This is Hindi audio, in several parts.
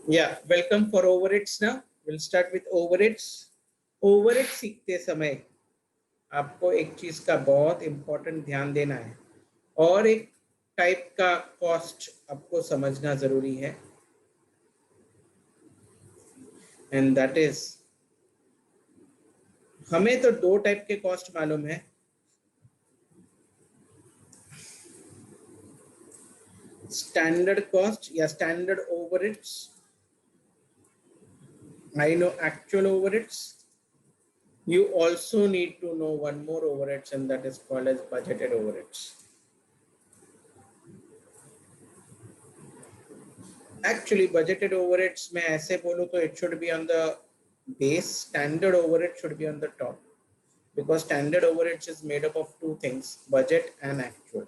Yeah, welcome for overheads now. We'll start with overheads. Overhead सीखते समय आपको एक चीज का बहुत इंपॉर्टेंट ध्यान देना है और एक टाइप का कॉस्ट आपको समझना जरूरी है एंड दैट इज हमें तो दो टाइप के कॉस्ट मालूम है स्टैंडर्ड कॉस्ट या standard overheads I know actual overheads. You also need to know one more overheads and that is called as budgeted overheads. Actually budgeted overheads में ऐसे बोलो तो it should be on the base. Standard overhead should be on the top because standard overheads is made up of two things, budget and actual.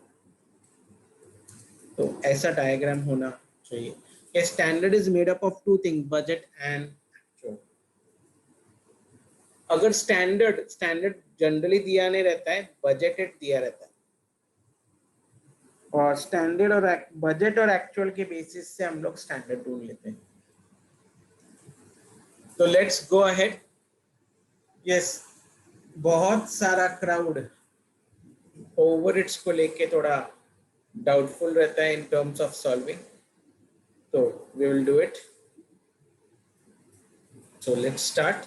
तो ऐसा diagram होना चाहिए. A standard is made up of two things, budget and actual. अगर स्टैंडर्ड जनरली दिया नहीं रहता है, बजटेड दिया रहता है और स्टैंडर्ड और बजट और एक्चुअल के बेसिस से हम लोग स्टैंडर्ड ढूंढ लेते हैं. तो लेट्स गो अहेड. यस, बहुत सारा क्राउड ओवरहेड्स को लेके थोड़ा डाउटफुल रहता है इन टर्म्स ऑफ सॉल्विंग. तो we will do it. So let's start.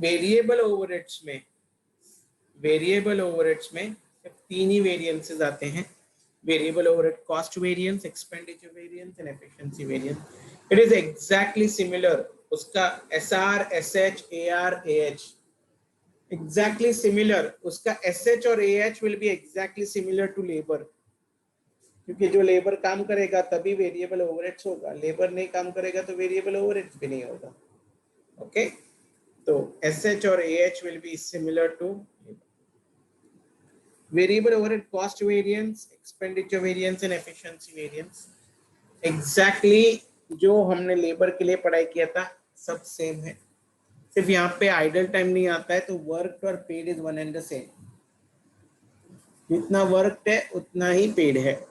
Variable overheads में सिर्फ तीन ही वेरिएंसेस आते हैं. Variable overhead cost variance, expenditure variance and efficiency variance. It is exactly similar. उसका SR, SH, AR, AH exactly similar. उसका SH और AH will be exactly similar to labor. क्योंकि जो लेबर काम करेगा तभी वेरिएबल ओवरहेड्स होगा, लेबर नहीं काम करेगा तो वेरिएबल ओवरहेड्स भी नहीं होगा. ओके, तो SH और AH will be similar to labor. Variable overhead cost variance, expenditure variance and efficiency variance exactly जो हमने लेबर के लिए पढ़ाई किया था सब सेम है. सिर्फ यहाँ पे आइडल टाइम नहीं आता है, तो वर्क और paid is one and the same. जितना वर्क है उतना ही पेड है.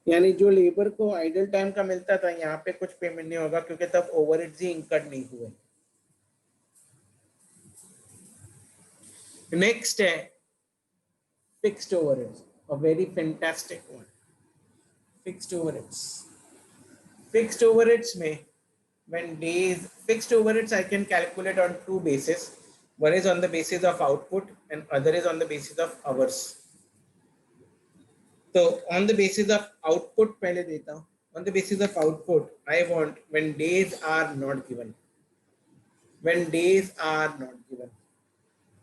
यानी जो लेबर को आइडल टाइम का मिलता था यहाँ पे कुछ पेमेंट नहीं होगा क्योंकि तब ओवरहेड्स ही इंकर्ड नहीं हुए. नेक्स्ट है fixed overheads, a very fantastic one. Fixed overheads में when days fixed overheads I can calculate on two bases. One is on the basis of output and other is on the basis of hours. So on the basis of output पहले देता हूँ. On the basis of output I want when days are not given.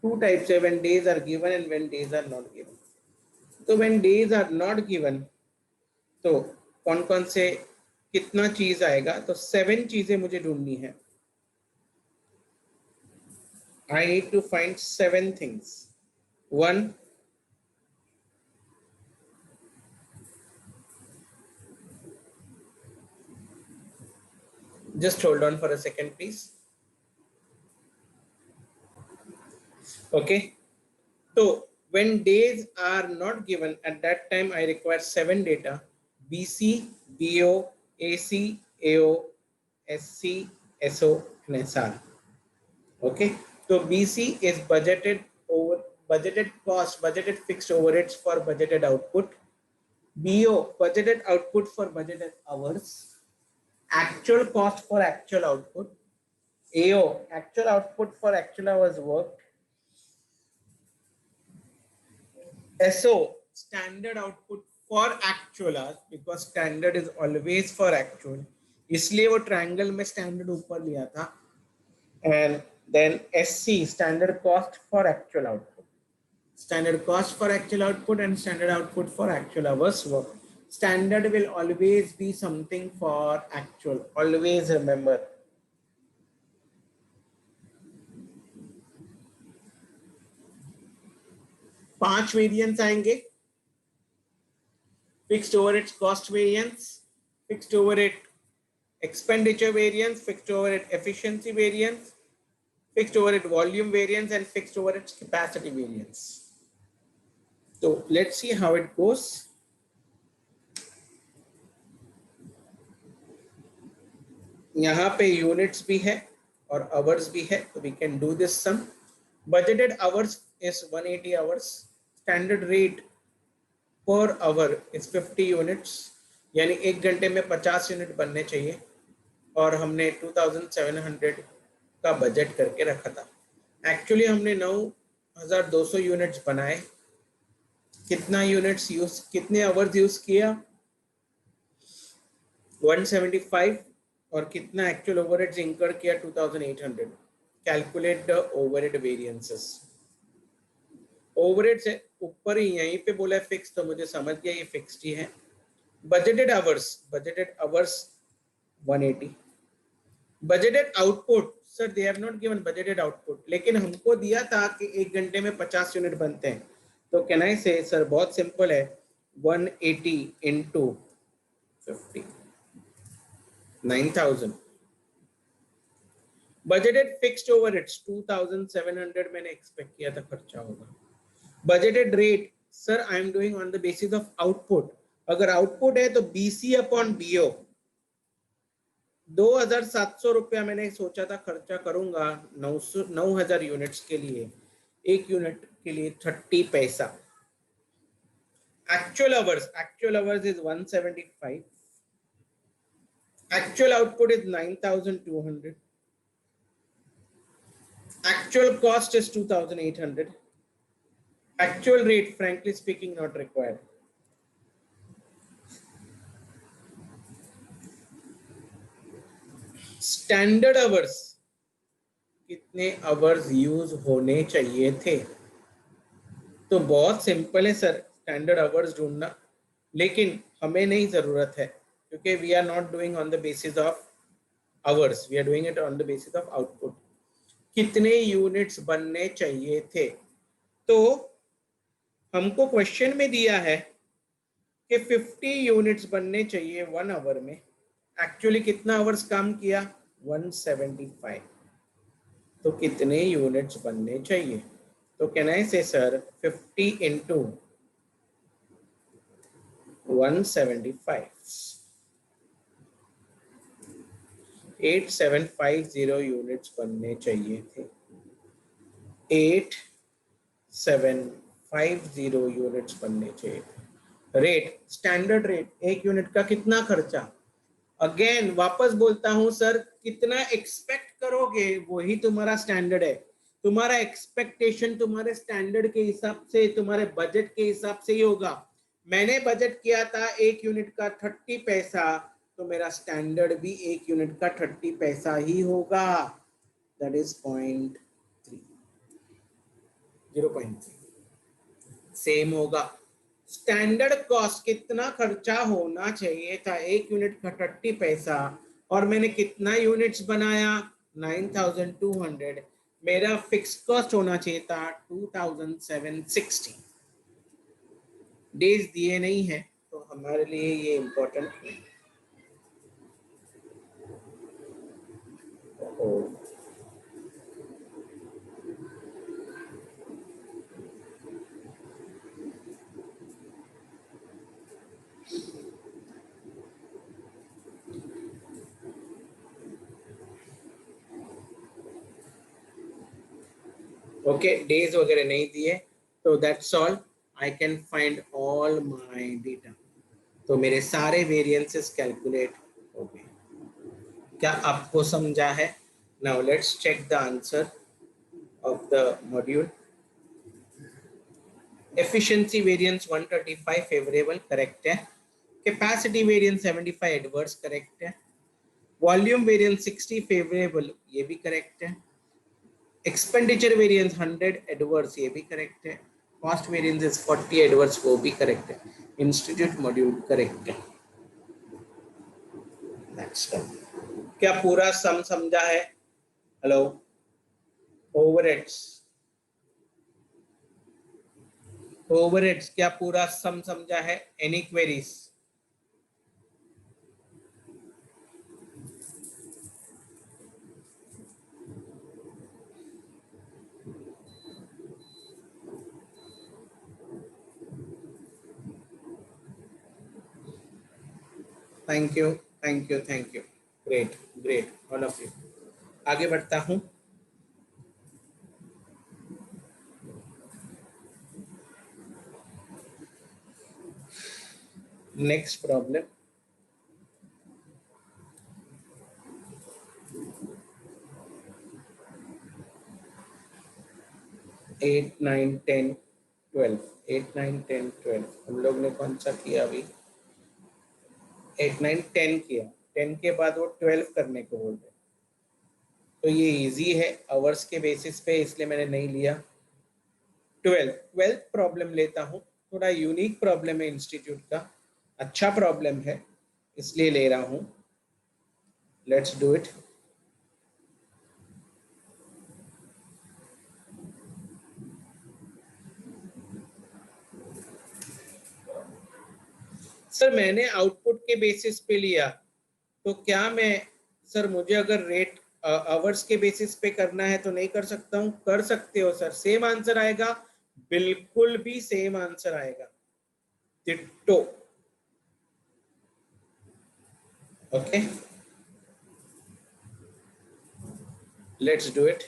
Two types है, when days are given and when days are not given. तो when days are not given तो कौन कौन से कितना चीज आएगा, तो 7 चीजें मुझे ढूंढनी है. I need to find 7 things. 1, just hold on for a second please. Okay, so when days are not given, at that time I require 7 data: BC, BO, AC, AO, SC, SO and SR. Okay, so BC is budgeted cost, budgeted fixed overheads for budgeted output. BO, budgeted output for budgeted hours. Actual cost for actual output. AO, actual output for actual hours worked. SO, standard output for actual hours, because standard is always for actual, इसलिए वो ट्रायंगल में स्टैंडर्ड ऊपर लिया था. And then SC, standard cost for actual output. Standard cost for actual output and standard output for actual hours work. Standard will always be something for actual. Always remember. पांच वेरिएंस आएंगे. Fixed overhead cost variance, fixed overhead expenditure variance, fixed overhead efficiency variance, fixed overhead volume variance and fixed overhead capacity variance. तो let's see how it goes. यहाँ पे यूनिट्स भी है और आवर्स भी है, तो we can do this sum. Budgeted hours is 180 hours. Standard rate per hour is 50 units, यानी एक घंटे में 50 यूनिट बनने चाहिए, और हमने 2700 का बजट करके रखा था. एक्चुअली हमने 9200 यूनिट्स बनाए. कितना यूनिट्स यूज, कितने आवर्स यूज किया? 175. और कितना एक्चुअल ओवरहेड्स इंकर किया? 2800. Calculate the overhead variances. Overhead से ऊपर ही यहीं पे बोला है फिक्स, तो मुझे समझ गया ये फिक्स्ड ही है. Budgeted hours 180. Budgeted output, sir they have not given budgeted output, लेकिन हमको दिया था कि एक घंटे में 50 यूनिट बनते हैं. तो कैन आई से, सर बहुत सिंपल है, 180 इंटू 50, 9000. बजटेड फिक्स्ड ओवरहेड्स 2700 मैंने एक्सपेक्ट किया था खर्चा होगा. Budgeted rate, sir I am doing on the basis of output. अगर आउटपुट है तो बीसी अपॉन बीओ. 2700 रुपया मैंने सोचा था खर्चा करूंगा 9000 यूनिट्स के लिए. एक यूनिट के लिए 30 पैसा. Actual hours is 175. Actual output is 9200. Actual cost is 2800. Actual rate, frankly speaking, not required. Standard hours, कितने आवर्स यूज होने चाहिए थे? तो बहुत सिंपल है सर स्टैंडर्ड आवर्स ढूंढना, लेकिन हमें नहीं जरूरत है, क्योंकि we are not doing on the basis of hours, we are doing it on the basis of output. कितने यूनिट्स बनने चाहिए थे? तो हमको क्वेश्चन में दिया है कि 50 यूनिट्स बनने चाहिए 1 आवर में. एक्चुअली कितना आवर्स काम किया? 175. तो कितने यूनिट्स बनने चाहिए? तो कैन आई से सर 50 इंटू 175, 8750 यूनिट्स बनने चाहिए थे. 8750 यूनिट्स बनने चाहिए थे. रेट, स्टैंडर्ड रेट, एक यूनिट का कितना खर्चा? अगेन वापस बोलता हूं सर, कितना एक्सपेक्ट करोगे वही तुम्हारा स्टैंडर्ड है. तुम्हारा एक्सपेक्टेशन तुम्हारे स्टैंडर्ड के हिसाब से, तुम्हारे बजट के हिसाब से ही होगा. मैंने बजट किया था एक यूनिट का 30 पैसा, तो मेरा स्टैंडर्ड भी एक यूनिट का 30 पैसा ही होगा. दैट इज 0.3 सेम होगा. स्टैंडर्ड कॉस्ट, कितना खर्चा होना चाहिए था एक यूनिट का 30 पैसा, और मैंने कितना यूनिट्स बनाया? 9200. मेरा फिक्स कॉस्ट होना चाहिए था 2760. डेज दिए नहीं है, तो हमारे लिए ये इंपॉर्टेंट है. ओके, डेज वगैरह नहीं दिए, तो that's all. I can find all my data. तो मेरे सारे वेरिएंसेस कैलकुलेट हो गए. क्या आपको समझा है? Now let's check the answer of the module. Efficiency variance 135 favourable, correct है. कैपेसिटी वेरिएंस 75 एडवर्स, करेक्ट है. वॉल्यूम वेरिएंस 60 फेवरेबल, ये भी करेक्ट है. एक्सपेंडिचर वेरिएंस 100 एडवर्स, ये भी करेक्ट है. कॉस्ट वेरिएंस इज 40 एडवर्स, वो भी करेक्ट है. इंस्टीट्यूट मॉड्यूल करेक्ट है. नेक्स्ट, क्या पूरा सम समझा है? हेलो, ओवरहेड्स क्या पूरा सम समझा है? Any queries? Thank you, thank you, thank you. Great, great, all of you. आगे बढ़ता हूँ। Next problem, 8, 9, 10, 12। 8, 9, 10, 12 हम लोग ने कौन सा किया अभी? 8, 9, 10 किया। 10 के बाद वो 12 करने को बोल रहे। तो ये इजी है आवर्स के बेसिस पे, इसलिए मैंने नहीं लिया। 12 प्रॉब्लम लेता हूँ। थोड़ा यूनिक प्रॉब्लम है इंस्टीट्यूट का, अच्छा प्रॉब्लम है, इसलिए ले रहा हूँ। Let's do it. सर मैंने आउटपुट के बेसिस पे लिया, तो क्या मैं, सर मुझे अगर रेट आवर्स के बेसिस पे करना है तो नहीं कर सकता हूँ? कर सकते हो सर, सेम आंसर आएगा, बिल्कुल भी सेम आंसर आएगा, ditto. Okay, let's do it.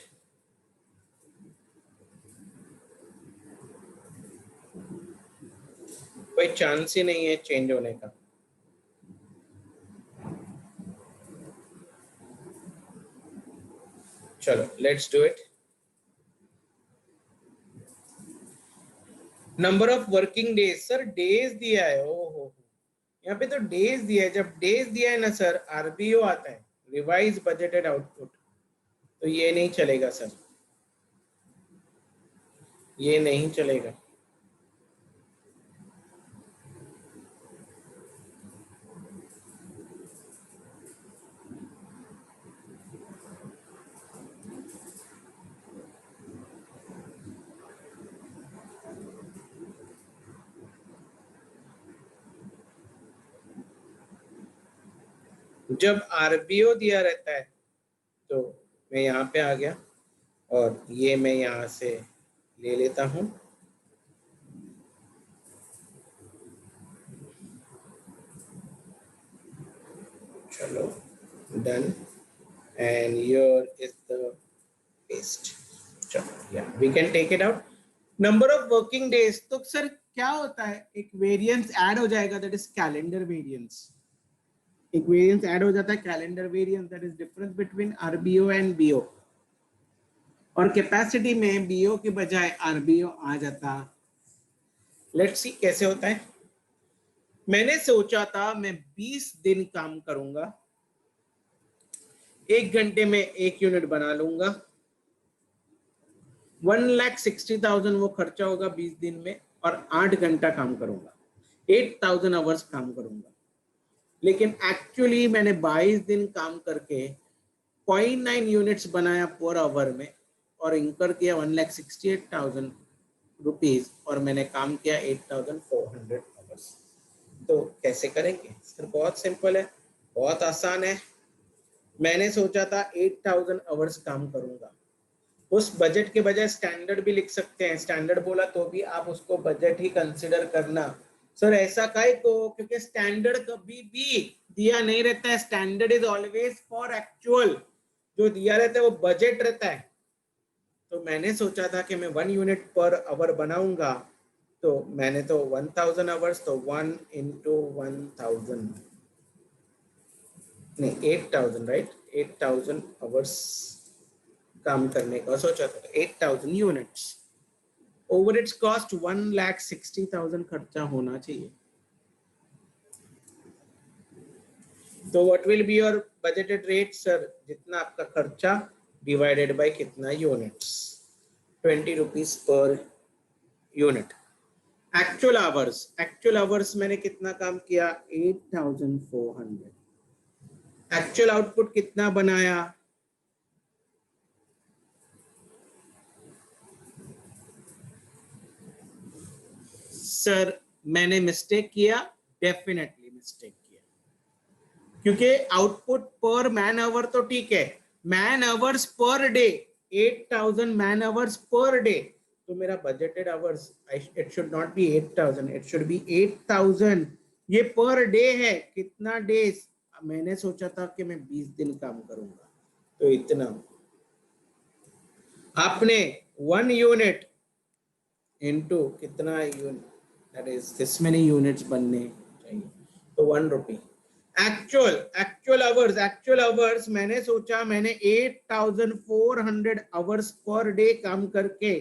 कोई चांस ही नहीं है चेंज होने का। चलो let's do it. Number of working days, sir days दिया है, ओहो, यहाँ पे तो डेज दिया है। जब डेज दिया है ना सर, आरबीओ आता है, रिवाइज बजटेड आउटपुट, तो ये नहीं चलेगा सर, ये नहीं चलेगा। जब आरबीओ दिया रहता है तो मैं यहाँ पे आ गया, और ये मैं यहाँ से ले लेता हूँ। चलो done, and here is the paste. चलो या we can take it out. Number of working days, तो सर क्या होता है, एक वेरिएंस ऐड हो जाएगा, दैट इज कैलेंडर वेरिएंस। एक वेरिएंस ऐड हो जाता है, calendar variance, that is difference between RBO and BO. और कैपेसिटी में बीओ के बजाय आरबीओ आ जाता। लेट्स सी कैसे होता है। मैंने सोचा था मैं 20 दिन काम करूंगा, 1 घंटे में 1 यूनिट बना लूंगा, 1,60,000 वो खर्चा होगा 20 दिन में, और 8 घंटा काम करूंगा, 8,000 आवर्स काम करूंगा। लेकिन एक्चुअली मैंने 22 दिन काम करके 0.9 यूनिट्स बनाया पर आवर में, और इंकर किया 1,68,000 रुपीज, और मैंने काम किया 8,400 आवर्स। तो कैसे करेंगे सर? बहुत सिंपल है, बहुत आसान है। मैंने सोचा था 8,000 आवर्स काम करूंगा, उस बजट के बजाय स्टैंडर्ड भी लिख सकते हैं, स्टैंडर्ड बोला तो भी आप उसको बजट ही कंसिडर करना। सर ऐसा काहे को? क्योंकि स्टैंडर्ड कभी भी दिया नहीं रहता है, standard is always for actual. जो दिया रहता है वो बजट रहता है। तो मैंने सोचा था कि मैं 1 यूनिट पर आवर बनाऊंगा, तो मैंने तो 1,000 आवर्स, तो 1 into 1,000, नहीं 8,000, राइट, 8,000 आवर्स काम करने का सोचा था, 8,000 यूनिट्स। ओवर इट्स कॉस्ट 1,60,000 खर्चा होना चाहिए। तो what will be your budgeted rate sir? जितना आपका खर्चा डिवाइडेड बाय कितना units, 20 rupees per unit. Actual hours मैंने कितना काम किया? 8,400। एक्चुअल आउटपुट कितना बनाया? सर मैंने मिस्टेक किया, डेफिनेटली मिस्टेक किया, क्योंकि आउटपुट पर मैन आवर तो ठीक है, man hours per day, 8,000 man hours per day, तो मेरा budgeted hours, it should not be 8,000, it should be 8,000 ये पर डे है, कितना डेज, मैंने सोचा था कि मैं 20 दिन काम करूंगा, तो इतना। आपने 1 यूनिट इंटू कितना unit, that is this many units बनने चाहिए, तो 1 रुपी। एक्चुअल आवर्स मैंने सोचा, मैंने 8400 आवर्स पर डे काम करके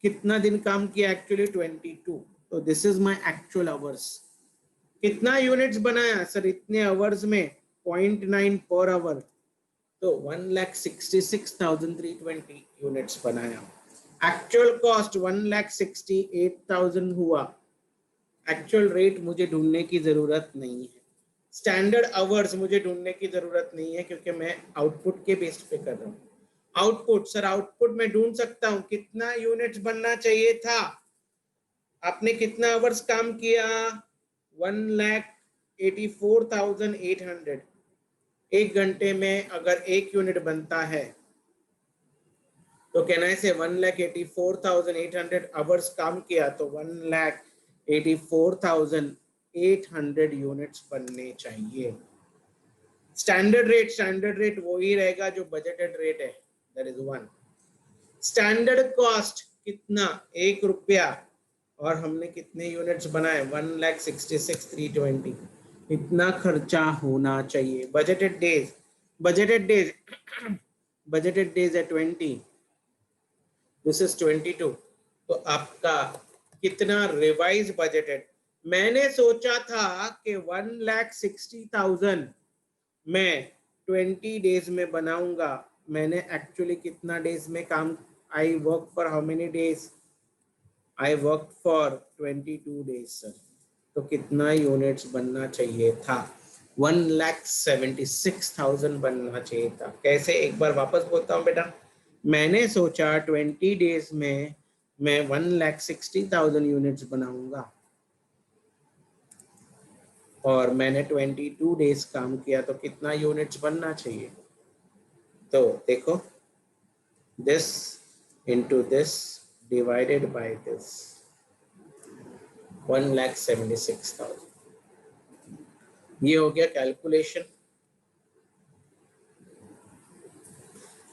कितना दिन काम किया, एक्चुअली 22। तो this is my actual hours. कितना यूनिट्स बनाया सर इतने आवर्स में, 0.9 पर आवर, तो 1,66,320 यूनिट्स बनाया। एक्चुअल कॉस्ट 1,68,000 हुआ। एक्चुअल रेट मुझे ढूंढने की जरूरत नहीं है, स्टैंडर्ड आवर्स मुझे ढूंढने की जरूरत नहीं है, क्योंकि मैं आउटपुट के बेस पे कर रहा हूँ। आउटपुट सर, आउटपुट में ढूंढ सकता हूँ कितना यूनिट्स बनना चाहिए था। आपने कितना आवर्स काम किया, 1,84,800। 1 घंटे में अगर 1 यूनिट बनता है तो कहना से 1,84,800 आवर्स काम किया, तो 1,84,800 यूनिट्स बनने चाहिए। स्टैंडर्ड रेट वही रहेगा जो बजटेड रेट है, दैट इज 1। स्टैंडर्ड कॉस्ट कितना, 1 रुपया, और हमने कितने यूनिट्स बनाए, 1,66,320। इतना खर्चा होना चाहिए। बजटेड डेज बजटेड डेज है 20, दिस इज 22। तो आपका कितना रिवाइज बजटेड, मैंने सोचा था कि 1,60,000 मैं 20 डेज में बनाऊंगा। मैंने एक्चुअली कितना डेज में काम, I work for how many days, I work for 22 days sir. तो कितना यूनिट्स बनना चाहिए था, 1,76,000 बनना चाहिए था। कैसे, एक बार वापस बोलता हूँ बेटा, मैंने सोचा 20 डेज में मैं 1,60,000 यूनिट्स बनाऊंगा, और मैंने 22 डेज काम किया, तो कितना यूनिट्स बनना चाहिए। तो देखो, this into this divided by this, 1,76,000, ये हो गया calculation.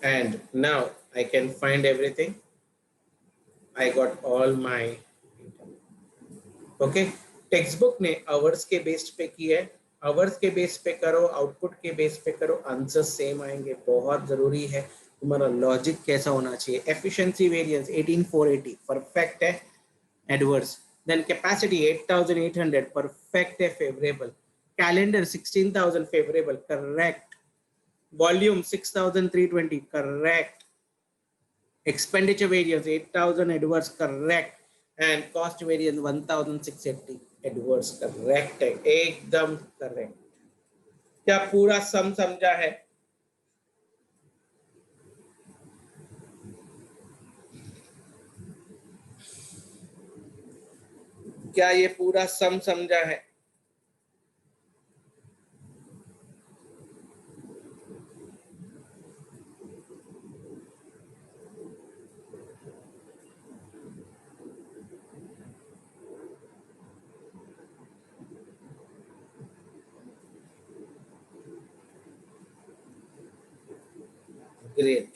And now I can find everything. I got all my okay. Text book ने आवर्स के बेस पे किया है, आवर्स के बेस पे करो, आउटपुट के बेस पे करो, आंसर सेम आएंगे। बहुत जरूरी है तुम्हारा लॉजिक कैसा होना चाहिए। एफिशिएंसी वेरिएंस 18,480 परफेक्ट है, एडवर्स। देन कैपेसिटी 8,800 परफेक्ट है, favourable. Calendar 16,000 favourable, correct. Volume 6,320 correct. Expenditure variance 8,000 adverse, correct. And cost variance 1,680 adverse, correct है, एकदम करेक्ट। क्या पूरा सम समझा है? क्या ये पूरा सम समझा है? Great,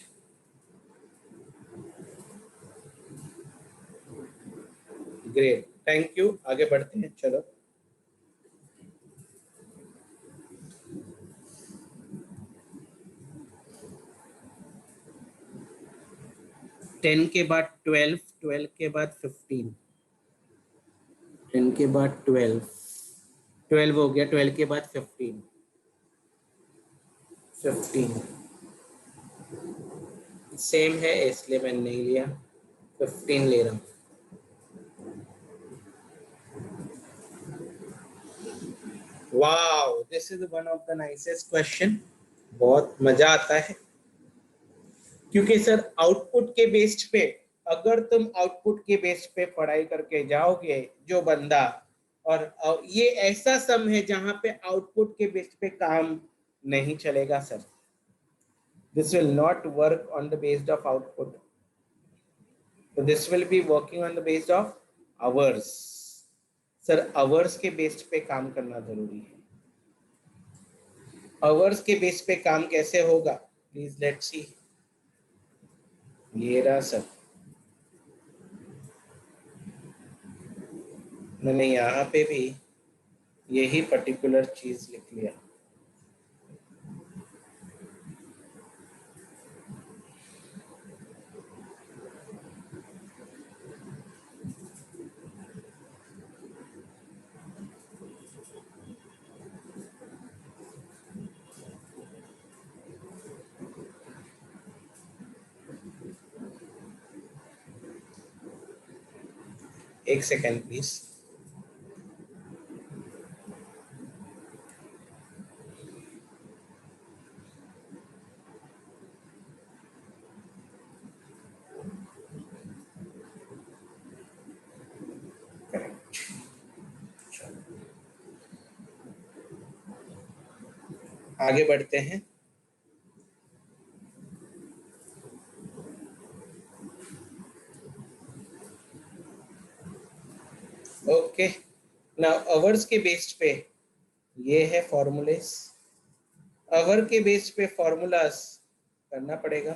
great, thank you. आगे बढ़ते हैं, चलो। 10 के बाद 12, 12 के बाद 15, 10 के बाद 12, 12 हो गया, 12 के बाद 15, 15 सेम है इसलिए मैंने नहीं लिया, 15 ले रहा हूँ। Wow, this is one of the nicest question. बहुत मजा आता है, क्योंकि सर आउटपुट के बेस्ड पे, अगर तुम आउटपुट के बेस्ड पे पढ़ाई करके जाओगे जो बंदा, और ये ऐसा सम है जहां पे आउटपुट के बेस्ड पे काम नहीं चलेगा sir. This will not work on the based of output, तो this will be working on the based of hours. Sir hours के बेस्ड पे काम करना जरूरी है। आवर्स के बेस पे काम कैसे होगा, प्लीज लेट्स सी। ये रहा सर, मैंने यहाँ पे भी यही पर्टिकुलर चीज लिख लिया। एक सेकेंड प्लीज। आगे बढ़ते हैं। ओके, नाउ आवर्स के बेस्ड पे ये है फॉर्मूलेस। आवर के बेस्ड पे फॉर्मूलास करना पड़ेगा।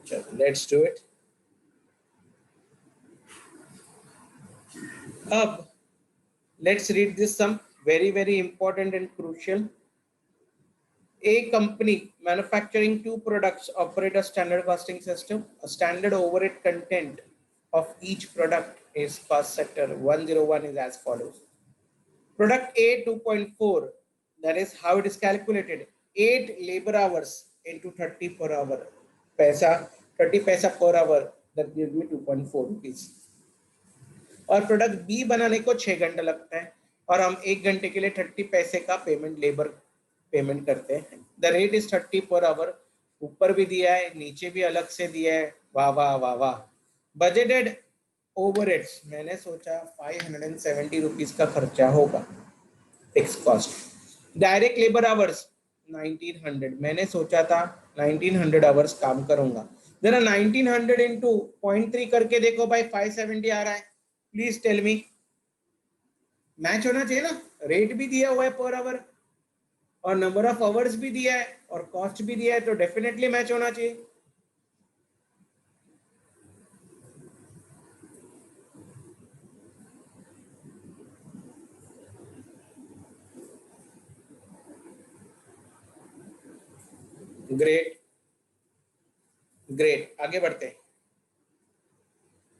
चलो लेट्स डू इट। अब let's read this sum, very important and crucial. A company manufacturing two products operate a standard costing system. A standard overhead content of each product is cost sector 101 is as follows. Product A 2.4, that is how it is calculated. 8 labor hours into 30 per hour. Paisa 30 paisa per hour, that gives me 2.4 rupees. और प्रोडक्ट बी बनाने को 6 घंटा लगता है और हम 1 घंटे के लिए 30 पैसे का पेमेंट, लेबर पेमेंट करते हैं। The rate is 30 per hour. ऊपर भी दिया है, नीचे भी अलग से दिया है। वाह वाह वाह वाह। बजटेड ओवरहेड्स, मैंने सोचा 570 रुपीज का खर्चा होगा fix cost. Direct labour hours 1900, मैंने सोचा था 1900 आवर्स काम करूंगा। जरा 1900 इंटू 0.3 करके देखो भाई, 570 आ रहा है। प्लीज टेल मी, मैच होना चाहिए ना। रेट भी दिया हुआ है पर आवर और नंबर ऑफ आवर्स भी दिया है और कॉस्ट भी दिया है, तो डेफिनेटली मैच होना चाहिए। ग्रेट ग्रेट, आगे बढ़ते हैं।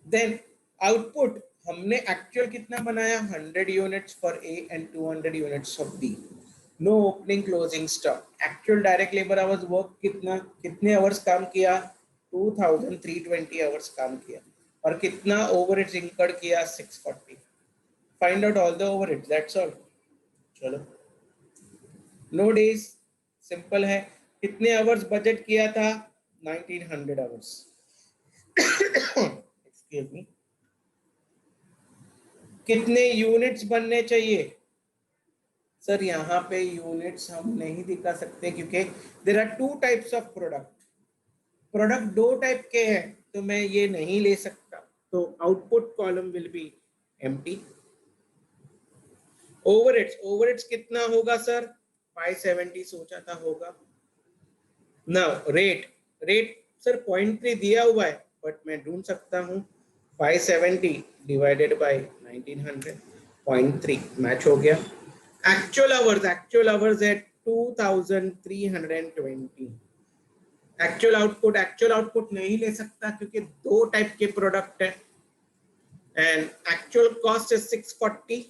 देन आउटपुट हमने एक्चुअल कितना बनाया, 100 units for A and 200 units of B. No opening closing stock. Actual direct labour hours work कितना, कितने आवर्स काम किया, 2320 आवर्स काम किया और कितना ओवरहेड्स इंकर्ड किया, 640। Find out all the overheads, that's all. चलो, नो डेज, सिंपल है। कितने आवर्स बजट किया था, 1900 आवर्स। Excuse me. कितने यूनिट्स बनने चाहिए, सर यहाँ पे यूनिट्स हम नहीं दिखा सकते क्योंकि there are two types of product. Product दो टाइप के हैं तो मैं ये नहीं ले सकता, तो output column will be empty. Overheads, overheads कितना होगा सर, 570 सोचा था होगा। नाउ रेट, रेट सर 0.3 दिया हुआ है बट मैं ढूंढ सकता हूँ। 570 डिवाइडेड बाय 1900, 0.3 मैच हो गया। एक्चुअल आवर्स है 2320। एक्चुअल आउटपुट नहीं ले सकता क्योंकि दो टाइप के प्रोडक्ट है। एंड एक्चुअल कॉस्ट है 640।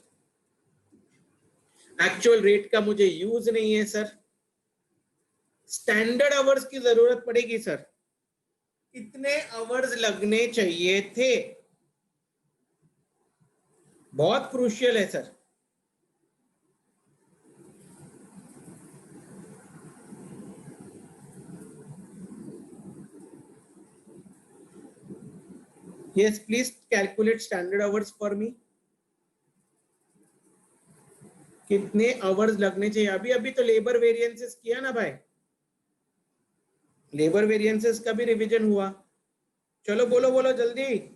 एक्चुअल रेट का मुझे यूज नहीं है सर। स्टैंडर्ड आवर्स की जरूरत पड़ेगी सर, कितने आवर्स लगने चाहिए थे, बहुत क्रूशियल है sir. Yes, please calculate standard hours for me. कितने आवर्स लगने चाहिए? अभी अभी तो लेबर वेरिएंसेस किया ना भाई, लेबर वेरिएंसेस का भी रिवीजन हुआ। चलो बोलो बोलो जल्दी।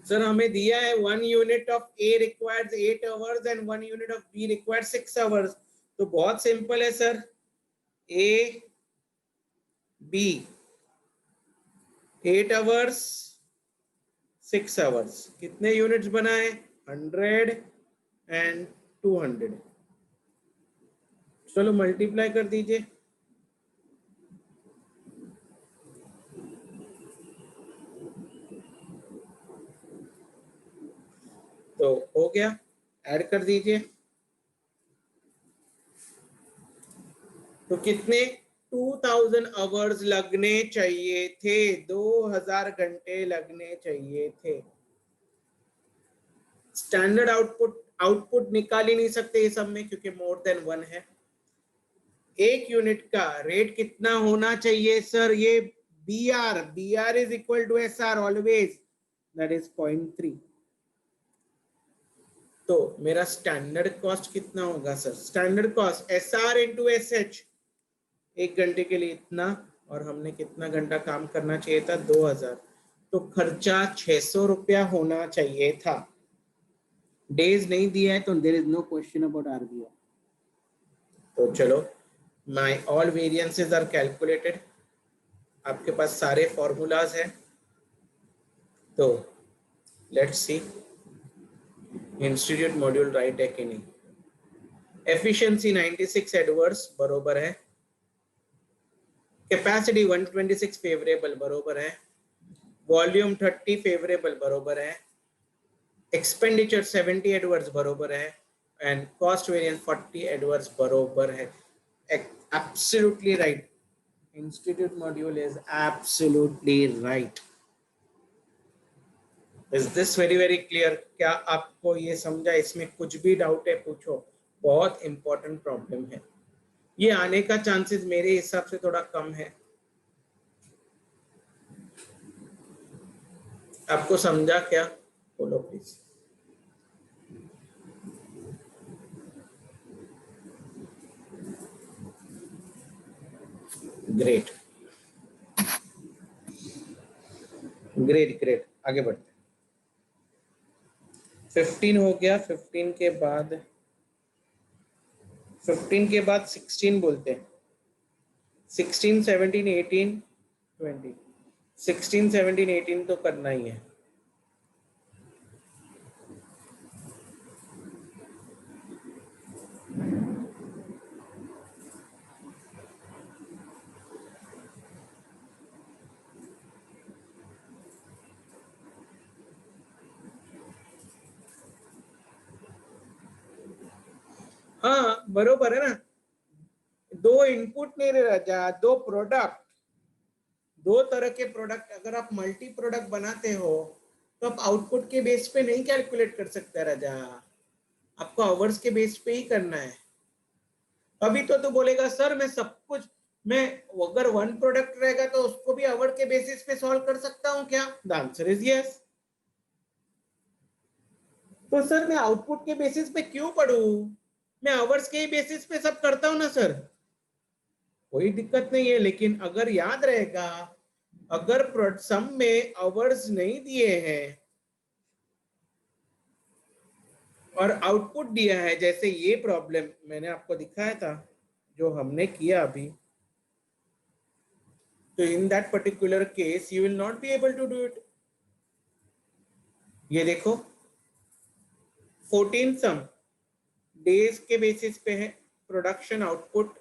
सर हमें दिया है 1 unit of A requires 8 hours and 1 unit of B requires 6 hours. तो बहुत सिंपल है sir, A B 8 hours 6 hours, कितने यूनिट्स बनाए? 100 एंड 200। चलो मल्टीप्लाई कर दीजिए। तो हो गया, ऐड कर दीजिए। तो कितने? 2000 आवर्स लगने चाहिए थे, 2000 घंटे लगने चाहिए थे। स्टैंडर्ड आउटपुट आउटपुट निकाल ही नहीं सकते ये सब में, क्योंकि मोर देन 1 है। एक यूनिट का रेट कितना होना चाहिए सर? ये B R is equal to S R always, that is 0.3। तो मेरा स्टैंडर्ड कॉस्ट कितना होगा sir? Standard cost S R into S H, एक घंटे के लिए इतना, और हमने कितना घंटा काम करना चाहिए था? 2000। तो खर्चा 600 रुपया होना चाहिए था। डेज नहीं दिया है तो there is no question about RBI. तो चलो, my all variances are calculated, आपके पास सारे फॉर्मूलाज हैं। तो let's see institute module right है कि नहीं। एफिशिएंसी 96 एडवर्स बरोबर है, कैपेसिटी 126 फेवरेबल बरोबर है, वॉल्यूम 30 फेवरेबल बरोबर है, एक्सपेंडिचर 70 एडवर्स बरोबर है, एंड कॉस्ट वेरिएंस 40 एडवर्स बरोबर है। Absolutely right, institute module is absolutely right. Is this very very clear? क्या आपको ये समझा? इसमें कुछ भी डाउट है पूछो, बहुत इंपॉर्टेंट प्रॉब्लम है। ये आने का चांसेस मेरे हिसाब से थोड़ा कम है। आपको समझा क्या? बोलो प्लीज। ग्रेट ग्रेट ग्रेट, आगे बढ़ते। 15 हो गया, 15 के बाद 16 बोलते हैं। 16 17 18 20, 16 17 18 तो करना ही है। हाँ बरोबर है ना, दो इनपुट नहीं रह जा, दो प्रोडक्ट, दो तरह के प्रोडक्ट। अगर आप मल्टी प्रोडक्ट बनाते हो तो आप आउटपुट के बेस पे नहीं कैलकुलेट कर सकते राजा, आपको आवर्स के बेस पे ही करना है। अभी तो बोलेगा सर मैं सब कुछ, मैं अगर वन प्रोडक्ट रहेगा तो उसको भी आवर के बेसिस पे सॉल्व कर सकता हूँ क्या? The answer is yes. तो सर मैं आउटपुट के बेसिस पे क्यों पढ़ूं? मैं आवर्स के ही बेसिस पे सब करता हूं ना सर, कोई दिक्कत नहीं है। लेकिन अगर याद रहेगा, अगर सम में आवर्स नहीं दिए हैं और आउटपुट दिया है, जैसे ये प्रॉब्लम मैंने आपको दिखाया था जो हमने किया अभी, तो in that particular case you will not be able to do it. ये देखो 14 सम डेज के बेसिस पे है, प्रोडक्शन आउटपुट।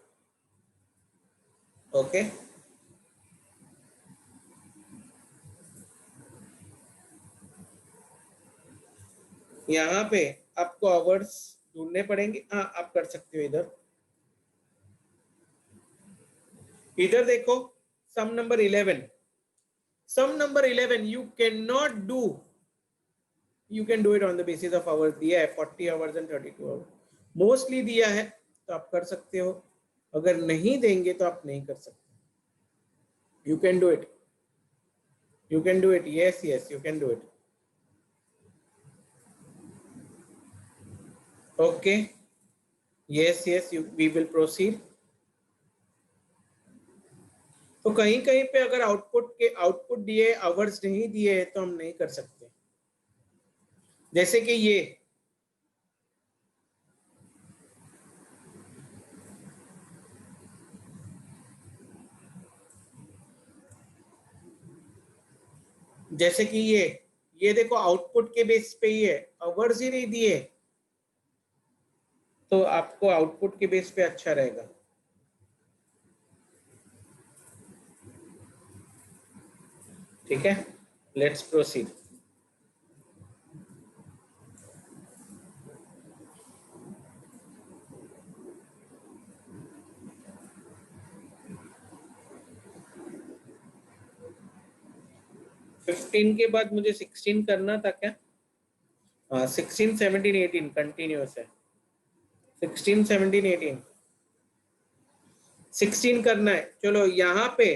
ओके, यहाँ पे आपको आवर्स ढूंढने पड़ेंगे। हाँ आप कर सकते हो, इधर इधर देखो, sum number 11, sum number 11 you can not do, you can do it on the basis of hours. दिया है 40 आवर्स एंड 32 आवर्स, मोस्टली दिया है तो आप कर सकते हो। अगर नहीं देंगे तो आप नहीं कर सकते। You can do it, you can do it, yes yes you can do it. Okay, yes yes you we will proceed. तो कहीं कहीं पे अगर आउटपुट दिए, आवर्स नहीं दिए तो हम नहीं कर सकते। जैसे कि ये जैसे कि ये देखो आउटपुट के बेस पे ही है, आवर्स ही नहीं दिए तो आपको आउटपुट के बेस पे अच्छा रहेगा। ठीक है, लेट्स प्रोसीड। फिफ्टीन के बाद मुझे 16 करना था क्या? हाँ, 16 17 18 कंटिन्यूस है। 16 17 18 16 करना है। चलो यहाँ पे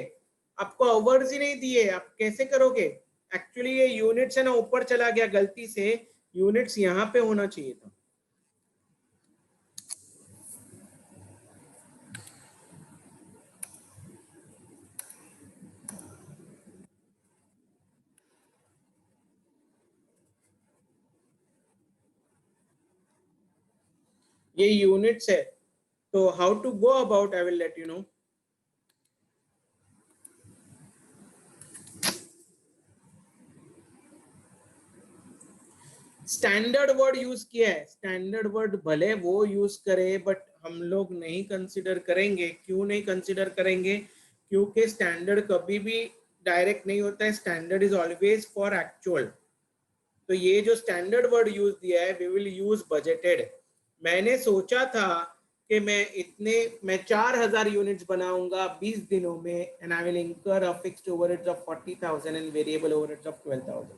आपको आवर्स ही नहीं दिए, आप कैसे करोगे? एक्चुअली ये यूनिट्स है ना, ऊपर चला गया गलती से, यूनिट्स यहाँ पे होना चाहिए था। ये यूनिट्स है, तो how to go about I will let you know. Standard word use किया है, स्टैंडर्ड वर्ड भले वो यूज करे बट हम लोग नहीं कंसिडर करेंगे। क्यों नहीं कंसिडर करेंगे? क्योंकि स्टैंडर्ड कभी भी डायरेक्ट नहीं होता है, standard is always for actual. तो ये जो स्टैंडर्ड वर्ड यूज दिया है, वी विल यूज बजटेड। मैंने सोचा था कि मैं 4000 यूनिट्स बनाऊंगा 20 दिनों में, एंड आई विल इंकर a fixed overheads of 40,000 and variable overheads of 12,000।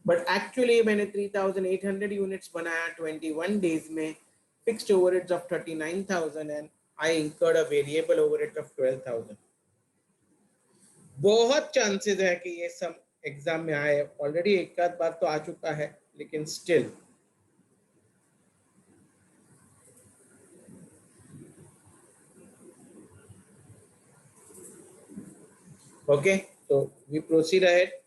But actually मैंने 3,800 यूनिट्स बनाया 21 डेज में, fixed overheads of 39,000 and I incurred a variable overhead of 12,000। बहुत चांसेस है कि ये सब एग्जाम में आए, ऑलरेडी एक आध बार तो आ चुका है, लेकिन स्टिल। ओके, तो वी प्रोसीड अहेड।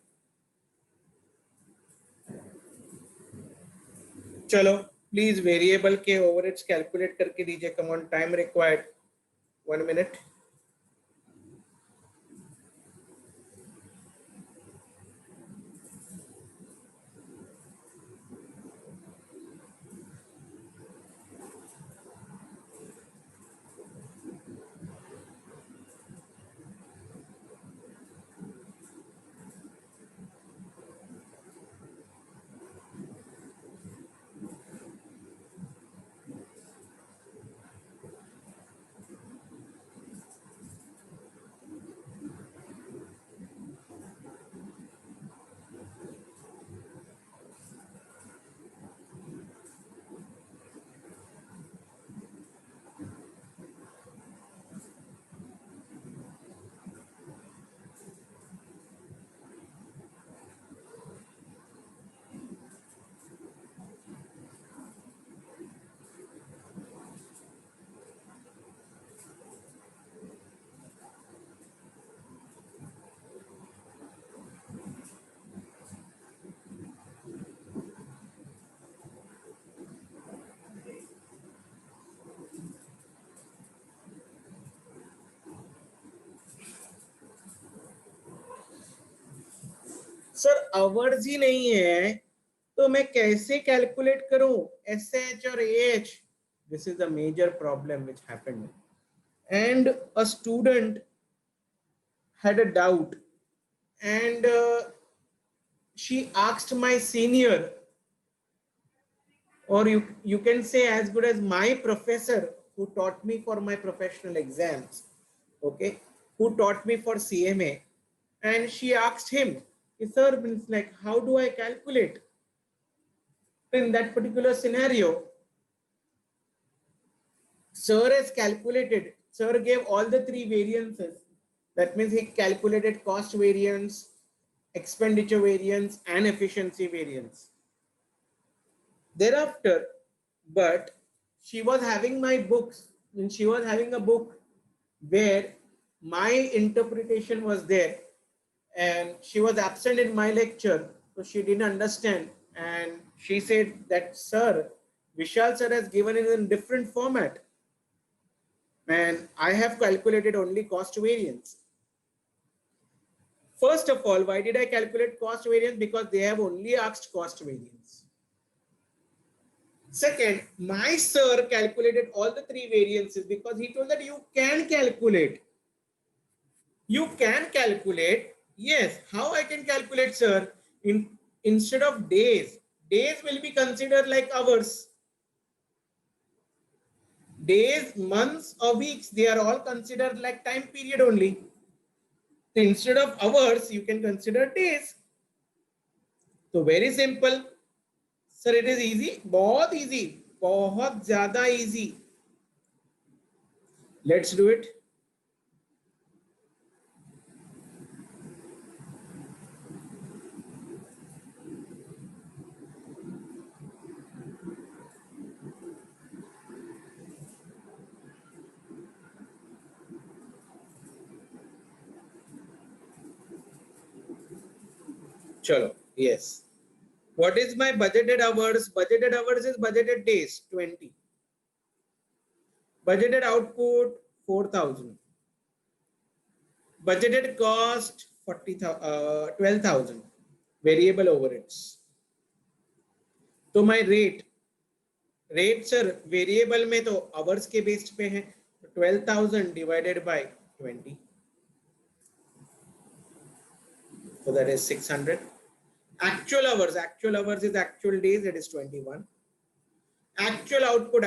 चलो प्लीज वेरिएबल के ओवरहेड्स कैलकुलेट करके दीजिए। Come on, time required 1 minute. Sir hours ही नहीं है तो मैं कैसे कैलकुलेट करूं एस एच और A H? This is the major problem which happened, and a student had a doubt, and she asked my senior, or you can say as good as my professor who taught me for my professional exams, okay, who taught me for CMA, and she asked him, sir, means like how do I calculate in that particular scenario? Sir has calculated, sir gave all the three variances. That means he calculated cost variance, expenditure variance, and efficiency variance. Thereafter, but she was having my books, and she was having a book where my interpretation was there, and she was absent in my lecture, so she didn't understand, and she said that, sir, Vishal sir has given it in different format, and I have calculated only cost variance. First of all, why did I calculate cost variance? Because they have only asked cost variance. Second, my sir calculated all the three variances because he told that you can calculate. You can calculate. Yes, how I can calculate, sir? Instead of days, days will be considered like hours. Days, months, or weeks, they are all considered like time period only. So instead of hours, you can consider days. So very simple. Sir, it is easy. बहुत easy. बहुत ज़्यादा easy. Let's do it. Chalo. Yes. What is my budgeted hours? Budgeted hours is budgeted days, 20. Budgeted output, 4,000. Budgeted cost, 12,000. Variable overheads. तो my rate सर वेरिएबल में तो आवर्स के बेस्ड पे है, 12,000 divided by 20, so that is 600. Actual hours is actual days, that is 21. Actual output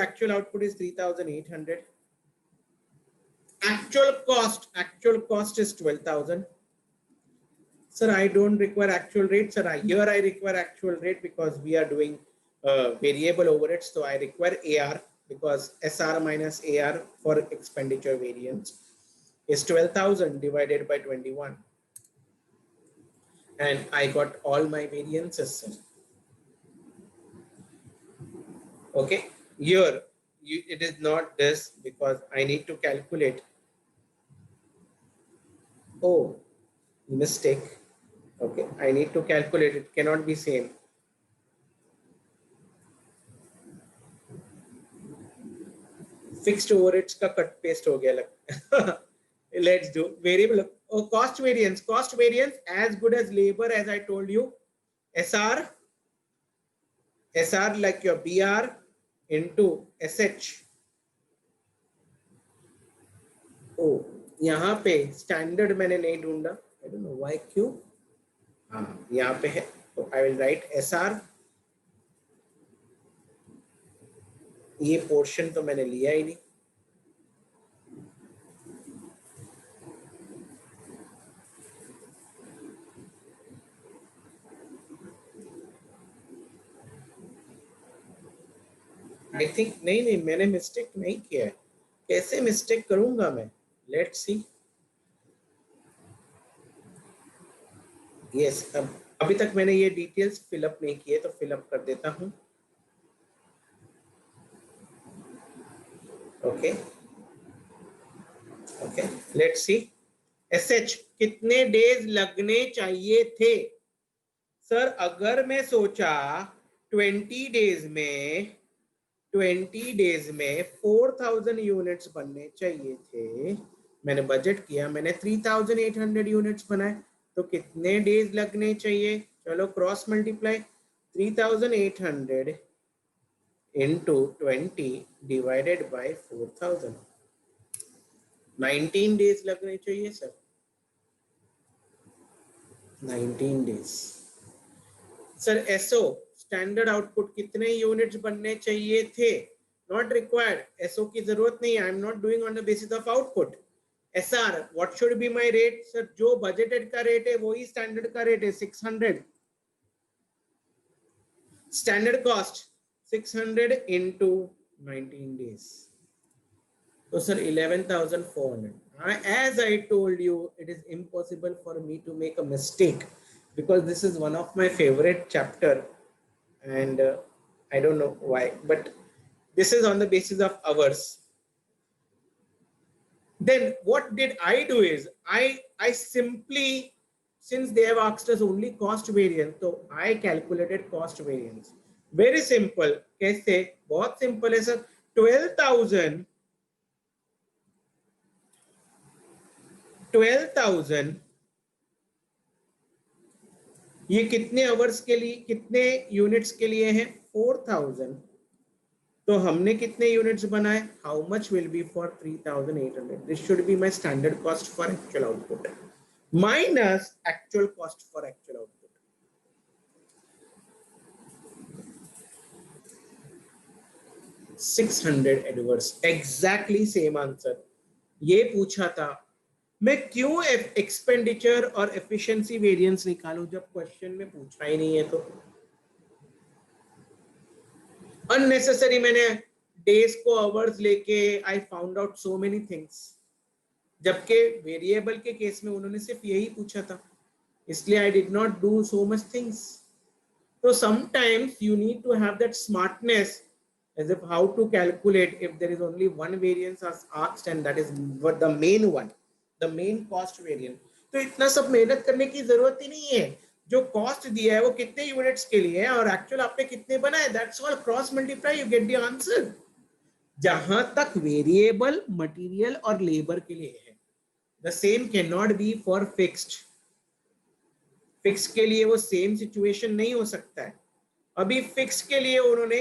is 3,800. Actual cost is 12,000. Sir, I don't require actual rate, sir. Here I require actual rate because we are doing variable overheads, so I require AR because SR minus AR for expenditure variance is 12,000 divided by 21. And I got all my variances, sir. Okay, here it is not this because I need to calculate. Oh, mistake. Okay, I need to calculate, it cannot be same. Fixed overheads का cut paste हो गया लग. Let's do variable. Oh, cost variance as good as labor, as I told you. SR like your BR into SH. Oh, यहाँ पे standard मैंने नहीं ढूंढा. I don't know why, क्यों? हाँ, यहाँ पे है. तो I will write SR. ये पोर्शन तो मैंने लिया ही नहीं. आई थिंक नहीं मैंने मिस्टेक नहीं किया है. कैसे मिस्टेक करूंगा मैं? Let's see. यस, अभी तक मैंने ये डिटेल्स फिलअप नहीं किए, तो फिलअप कर देता हूं. Okay okay, let's see. SH कितने डेज लगने चाहिए थे? सर, अगर मैं सोचा 20 डेज में 4,000 यूनिट्स बनने चाहिए थे, मैंने बजट किया, मैंने 3,800 यूनिट्स बनाए, तो कितने डेज लगने चाहिए? चलो cross multiply. 3,800 into 20 divided by 4,000. 19 days लगने चाहिए sir. 19 days. Sir so standard output कितने यूनिट्स बनने चाहिए थे? Not required. एसओ की जरूरत नहीं. I am not doing on the basis of output. SR what should be my rate? Sir, जो बजटेड का रेट है वही स्टैंडर्ड का रेट है, 600. Standard cost 600 into 19 days. So sir, 11,400. As I told you, it is impossible for me to make a mistake because this is one of my favorite chapter, and I don't know why, but this is on the basis of hours. Then what did I do is I simply, since they have asked us only cost variance, so I calculated cost variance. Very simple. कैसे? बहुत simple है sir. 12,000 ये कितने आवर्स के लिए, कितने यूनिट्स के लिए है? 4,000. तो हमने कितने यूनिट्स बनाए? How much will be for 3,800? This should be my standard cost for actual output minus actual cost for actual output. 600 adverse. Exactly same answer. ये पूछा था. मैं क्यों एक्सपेंडिचर और एफिशिएंसी वेरिएंस निकालूं जब क्वेश्चन में पूछा ही नहीं है? तो अननेसेसरी मैंने डेज को आवर्स लेके I found out so many things, जबकि वेरिएबल के केस में उन्होंने सिर्फ यही पूछा था, इसलिए I did not do so much things. So sometimes you need to have that smartness as if how to calculate if there is only one variance as asked, and that is what the main one, the main cost variance. तो इतना सब मेहनत करने की जरूरत ही नहीं है. जो कॉस्ट दिया है वो कितने यूनिट्स के लिए है और एक्चुअल आपने कितने बनाए, that's all. Cross multiply, you get the answer. जहां तक वेरिएबल, मटेरियल और लेबर के लिए है, the same can not be for fixed. Fix के लिए वो सेम सिचुएशन नहीं हो सकता है. अभी फिक्स के लिए उन्होंने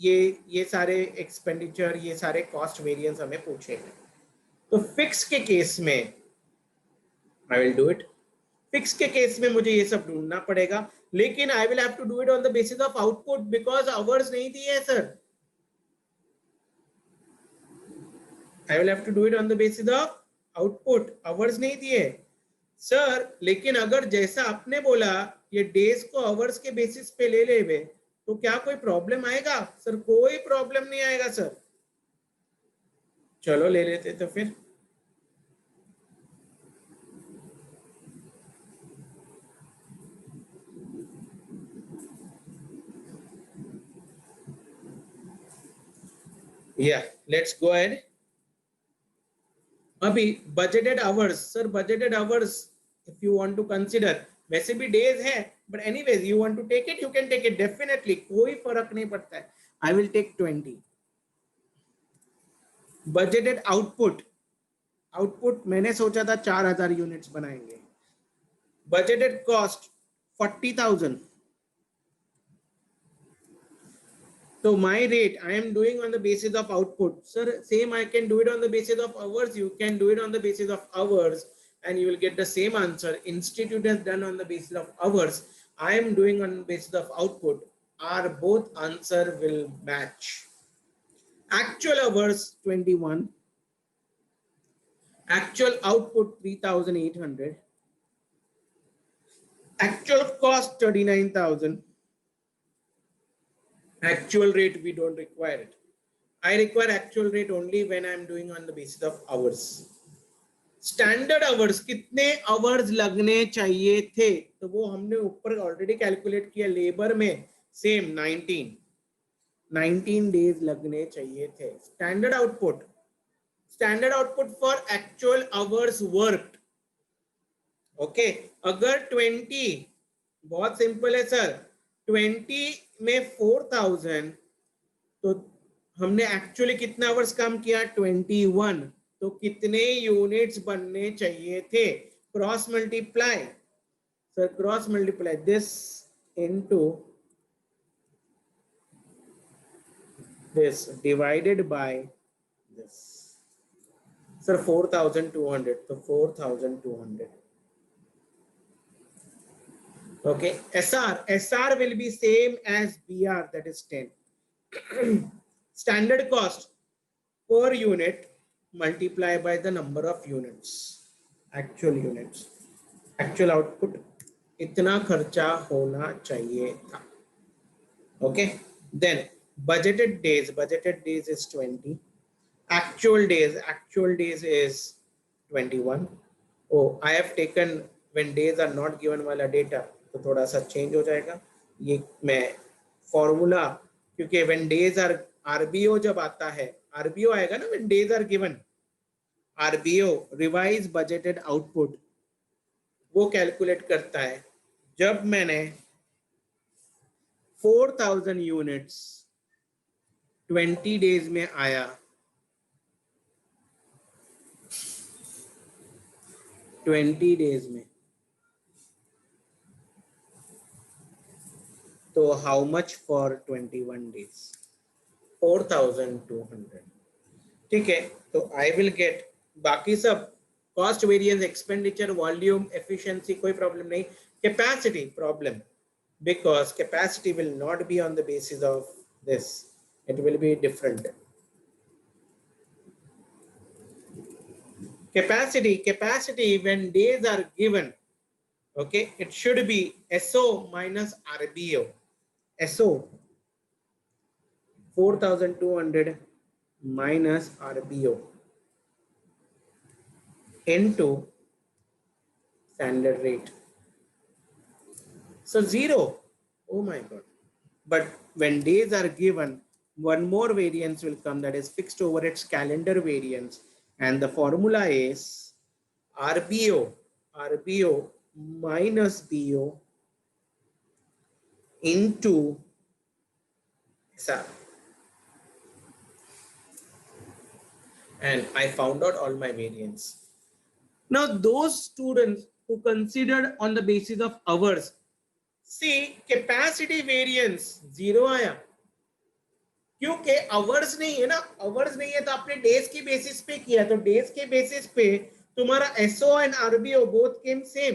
ये सारे एक्सपेंडिचर, ये सारे कॉस्ट वेरिएंस हमें पूछे हैं. तो फिक्स के केस में I will do it. Fix के केस में मुझे ये सब ढूंढना पड़ेगा, लेकिन I will have to do it on the basis of output because hours नहीं दिए है sir. I will have to do it on the basis of output. Hours नहीं दिए सर. लेकिन अगर जैसा आपने बोला ये डेज को आवर्स के बेसिस पे ले ले तो क्या कोई प्रॉब्लम आएगा? सर कोई प्रॉब्लम नहीं आएगा सर. चलो ले लेते तो फिर. या लेट्स गो अहेड. अभी budgeted hours sir, budgeted hours if you want to consider, वैसे भी डेज है but anyways you want to take it, you can take it definitely, कोई फर्क नहीं पड़ता है. I will take 20. Budgeted output, output मैंने सोचा था 4,000 यूनिट्स बनाएंगे. Budgeted cost 40,000. So my rate I am doing on the basis of output. Sir, same I can do it on the basis of hours. You can do it on the basis of hours and you will get the same answer. Institute has done on the basis of hours. I am doing on the basis of output. Our both answer will match. Actual hours 21. Actual output 3,800. Actual cost 39,000. Actual rate we don't require it. I require actual rate only when I am doing on the basis of hours. Standard hours, कितने hours लगने चाहिए थे, तो वो हमने ऊपर ऑलरेडी कैलकुलेट किया. लेबर में सेम 19 डेज लगने चाहिए थे. Standard output, standard output for actual hours worked. Okay, अगर 20, बहुत सिंपल है सर, 20 में 4,000 तो हमने एक्चुअली कितना आवर्स काम किया? 21. तो कितने यूनिट्स बनने चाहिए थे? Cross multiply sir, cross multiply this into this divided by this. Sir 4,200, तो 4,200. Okay, SR will be same as BR, that is 10. Standard cost per unit multiply by the number of units, actual units, actual output. इतना खर्चा होना चाहिए था. Okay, then budgeted days is 20. Actual days is 21. Oh, I have taken when days are not given वाला data, तो थोड़ा सा change हो जाएगा ये मैं formula, क्योंकि when days are RBO जब आता है, RBO आएगा ना when days are given, RBO revised budgeted output, वो कैलकुलेट करता है जब मैंने 4000 यूनिट्स 20 डेज में आया, 20 डेज में, तो हाउ मच फॉर 21 डेज? 4200, ठीक है। तो आई विल गेट बाकी सब cost variance expenditure volume efficiency कोई प्रॉब्लम नहीं, capacity problem, because capacity will not be on the basis of this, it will be different. Capacity when days are given, okay, it should be SO minus RBO. SO 4200 minus RBO into standard rate. So 0. Oh my God. But when days are given, one more variance will come, that is fixed overheads calendar variance. And the formula is RBO minus BO into SR. And I found out all my variance. Now, those students who considered on the basis of hours, see capacity variance 0 आया, क्योंकि आवर्स नहीं है ना, आवर्स नहीं है तो आपने डेज की बेसिस पे किया, तो डेज के बेसिस पे तुम्हारा SO and RBO both came same.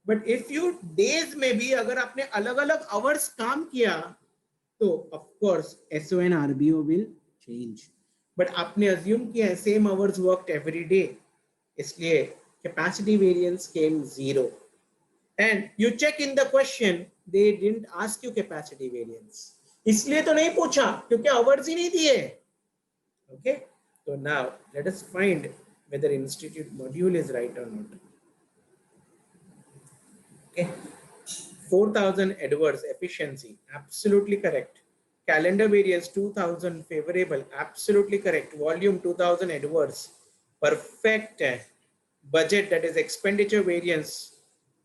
But if you days में भी अगर आपने अलग अलग आवर्स काम किया तो of course SO and RBO will change, but आपने अज्यूम किया same hours worked every day, इसलिए capacity variance came 0। And you check in the question, they didn't ask you capacity variance, इसलिए तो नहीं पूछा क्योंकि आवर्स ही नहीं दिए। ओके, तो now let us find whether institute module is right or not. Okay, 4000 adverse efficiency, absolutely correct. Calendar variance 2000 favorable, absolutely correct. Volume 2000 adverse, perfect. Budget, that is expenditure variance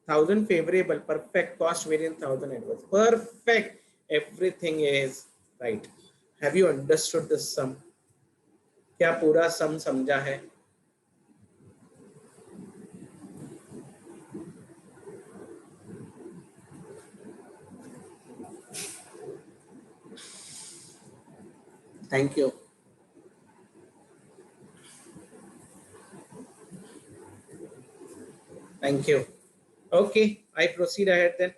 1000 favorable, perfect. Cost variance 1000 adverse, perfect. Everything is right. Have you understood this sum? क्या पूरा sum समझा है? Thank you. Thank you. Okay, I proceed ahead then.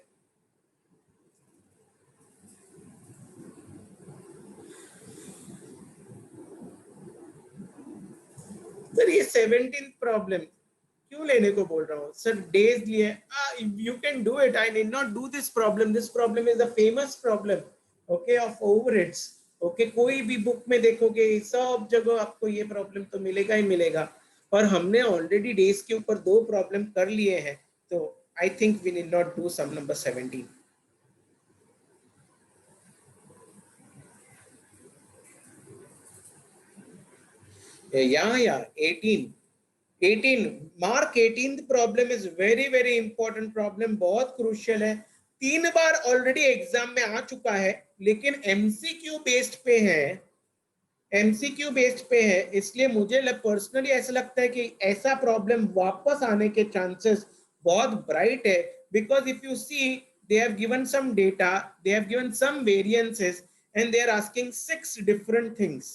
Sir ये 17th प्रॉब्लम क्यों लेने को बोल रहा हूँ सर? डेज लिए, you can do it, I need not do this problem, this problem is the famous problem, okay, of overheads. Okay, कोई भी बुक में देखोगे सब जगह आपको ये प्रॉब्लम तो मिलेगा ही मिलेगा, और हमने ऑलरेडी डेज के ऊपर 2 प्रॉब्लम कर लिए हैं, तो I think we need not do sum number 17। yeah 18 mark 18th problem is very important problem, बहुत क्रूशियल है, 3 बार ऑलरेडी एग्जाम में आ चुका है, लेकिन एमसीक्यू बेस्ड पे है, एमसीक्यू बेस्ड पे है, इसलिए मुझे पर्सनली ऐसा लगता है कि ऐसा प्रॉब्लम वापस आने के चांसेस बहुत ब्राइट है, because if you see they have given some data, they have given some variances and they are asking 6 different things,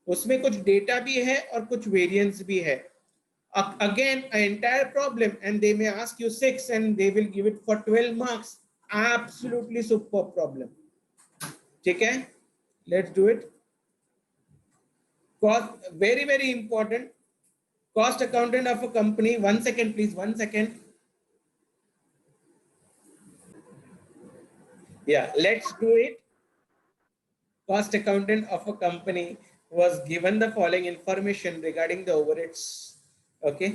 उसमें कुछ डेटा भी है और कुछ वेरिएंस भी है, again an entire problem and they may ask you 6 and they will give it for 12 marks, absolutely superb problem, ठीक है, let's do it. Cost, very important, cost accountant of a company, 1 second please, 1 second, yeah, let's do it. Cost accountant of a company was given the following information regarding the overheads. Okay,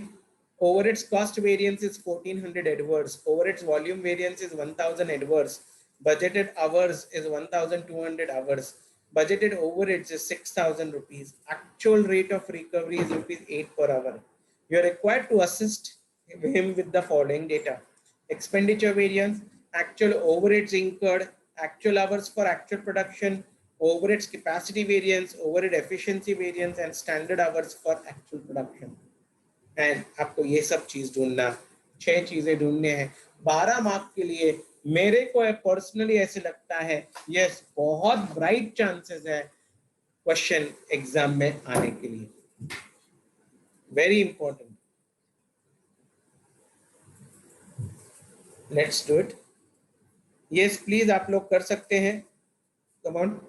overheads cost variance is 1400 adverse, overheads volume variance is 1000 adverse, budgeted hours is 1200 hours, budgeted overheads is 6000 rupees, actual rate of recovery is rupees 8 per hour. You are required to assist him with the following data: expenditure variance, actual overheads incurred, actual hours for actual production, overheads capacity variance, overhead efficiency variance, and standard hours for actual production. And आपको ये सब चीज ढूंढना, 6 चीजें ढूंढने हैं 12 मार्क के लिए. मेरे को पर्सनली ऐसे लगता है यस बहुत ब्राइट चांसेस है क्वेश्चन एग्जाम में आने के लिए. Very important. Let's do it. Yes please आप लोग कर सकते हैं. Come on.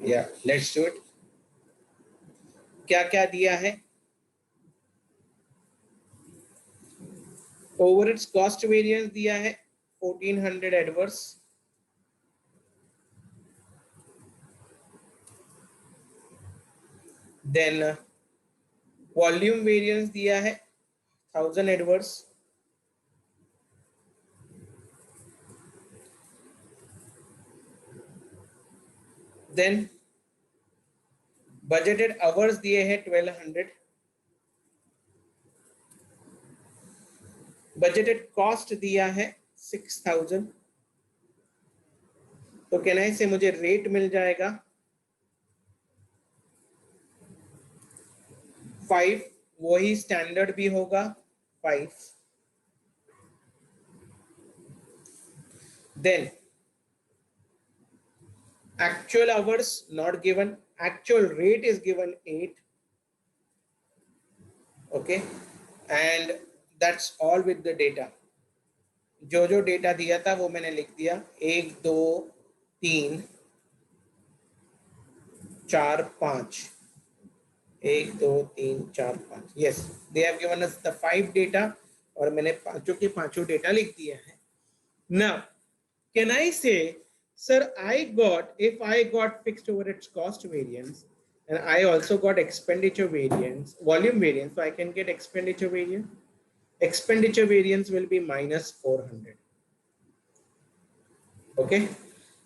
या लेट्स डू इट. क्या क्या दिया है? ओवरहेड्स कॉस्ट वेरिएंस दिया है 1400 एडवर्स, देन वॉल्यूम वेरिएंस दिया है 1000 एडवर्स, देन बजटेड आवर्स दिए हैं 1200, बजटेड कॉस्ट दिया है 6000. तो कहना से मुझे रेट मिल जाएगा 5, वही स्टैंडर्ड भी होगा 5. Then actual hours not given, actual rate is given 8. Okay, and that's all with the data. जो जो डेटा दिया था वो मैंने लिख दिया 1 2 3 4 5, 1 2 3 4 5. yes, they have given us the 5 data और मैंने पांचों के पांचों डेटा लिख दिया है. Now can I say, sir, if I got fixed overheads cost variance and I also got expenditure variance, volume variance, so I can get expenditure variance. Expenditure variance will be minus 400. Okay.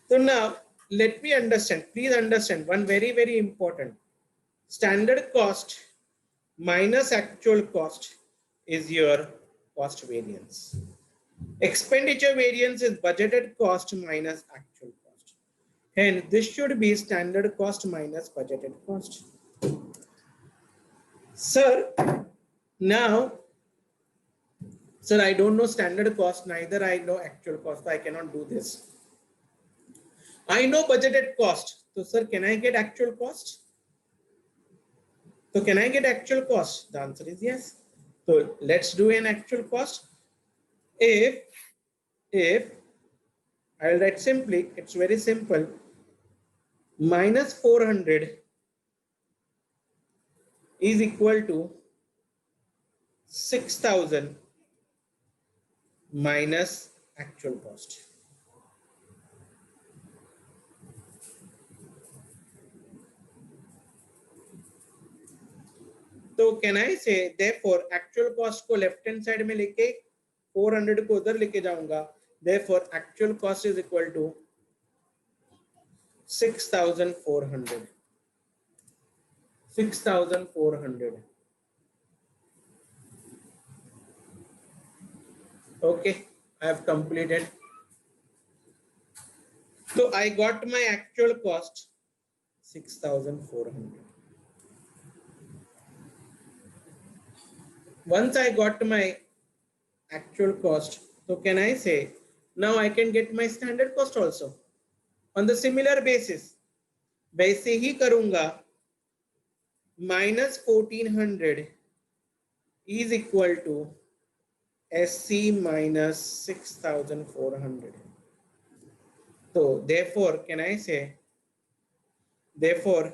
So now let me understand, please understand one very, very important. Standard cost minus actual cost is your cost variance. Expenditure variance is budgeted cost minus actual cost. Hence, this should be standard cost minus budgeted cost. Sir, now, sir, I don't know standard cost, neither I know actual cost, so I cannot do this. I know budgeted cost. So, sir, can I get actual cost? So, can I get actual cost? The answer is yes. So, let's do an actual cost. If I'll write simply, it's very simple, minus 400 is equal to 6000 minus actual cost. तो can I say therefore actual cost को left hand side में लेके 400 को उधर लेके जाऊंगा, therefore actual cost is equal to 6400. 6400. Okay, I have completed. So I got my actual cost 6400. Once I got my actual cost, so can I say now I can get my standard cost also on the similar basis. वैसे ही करूंगा, minus 1400 is equal to SC minus 6,400. So therefore, can I say, therefore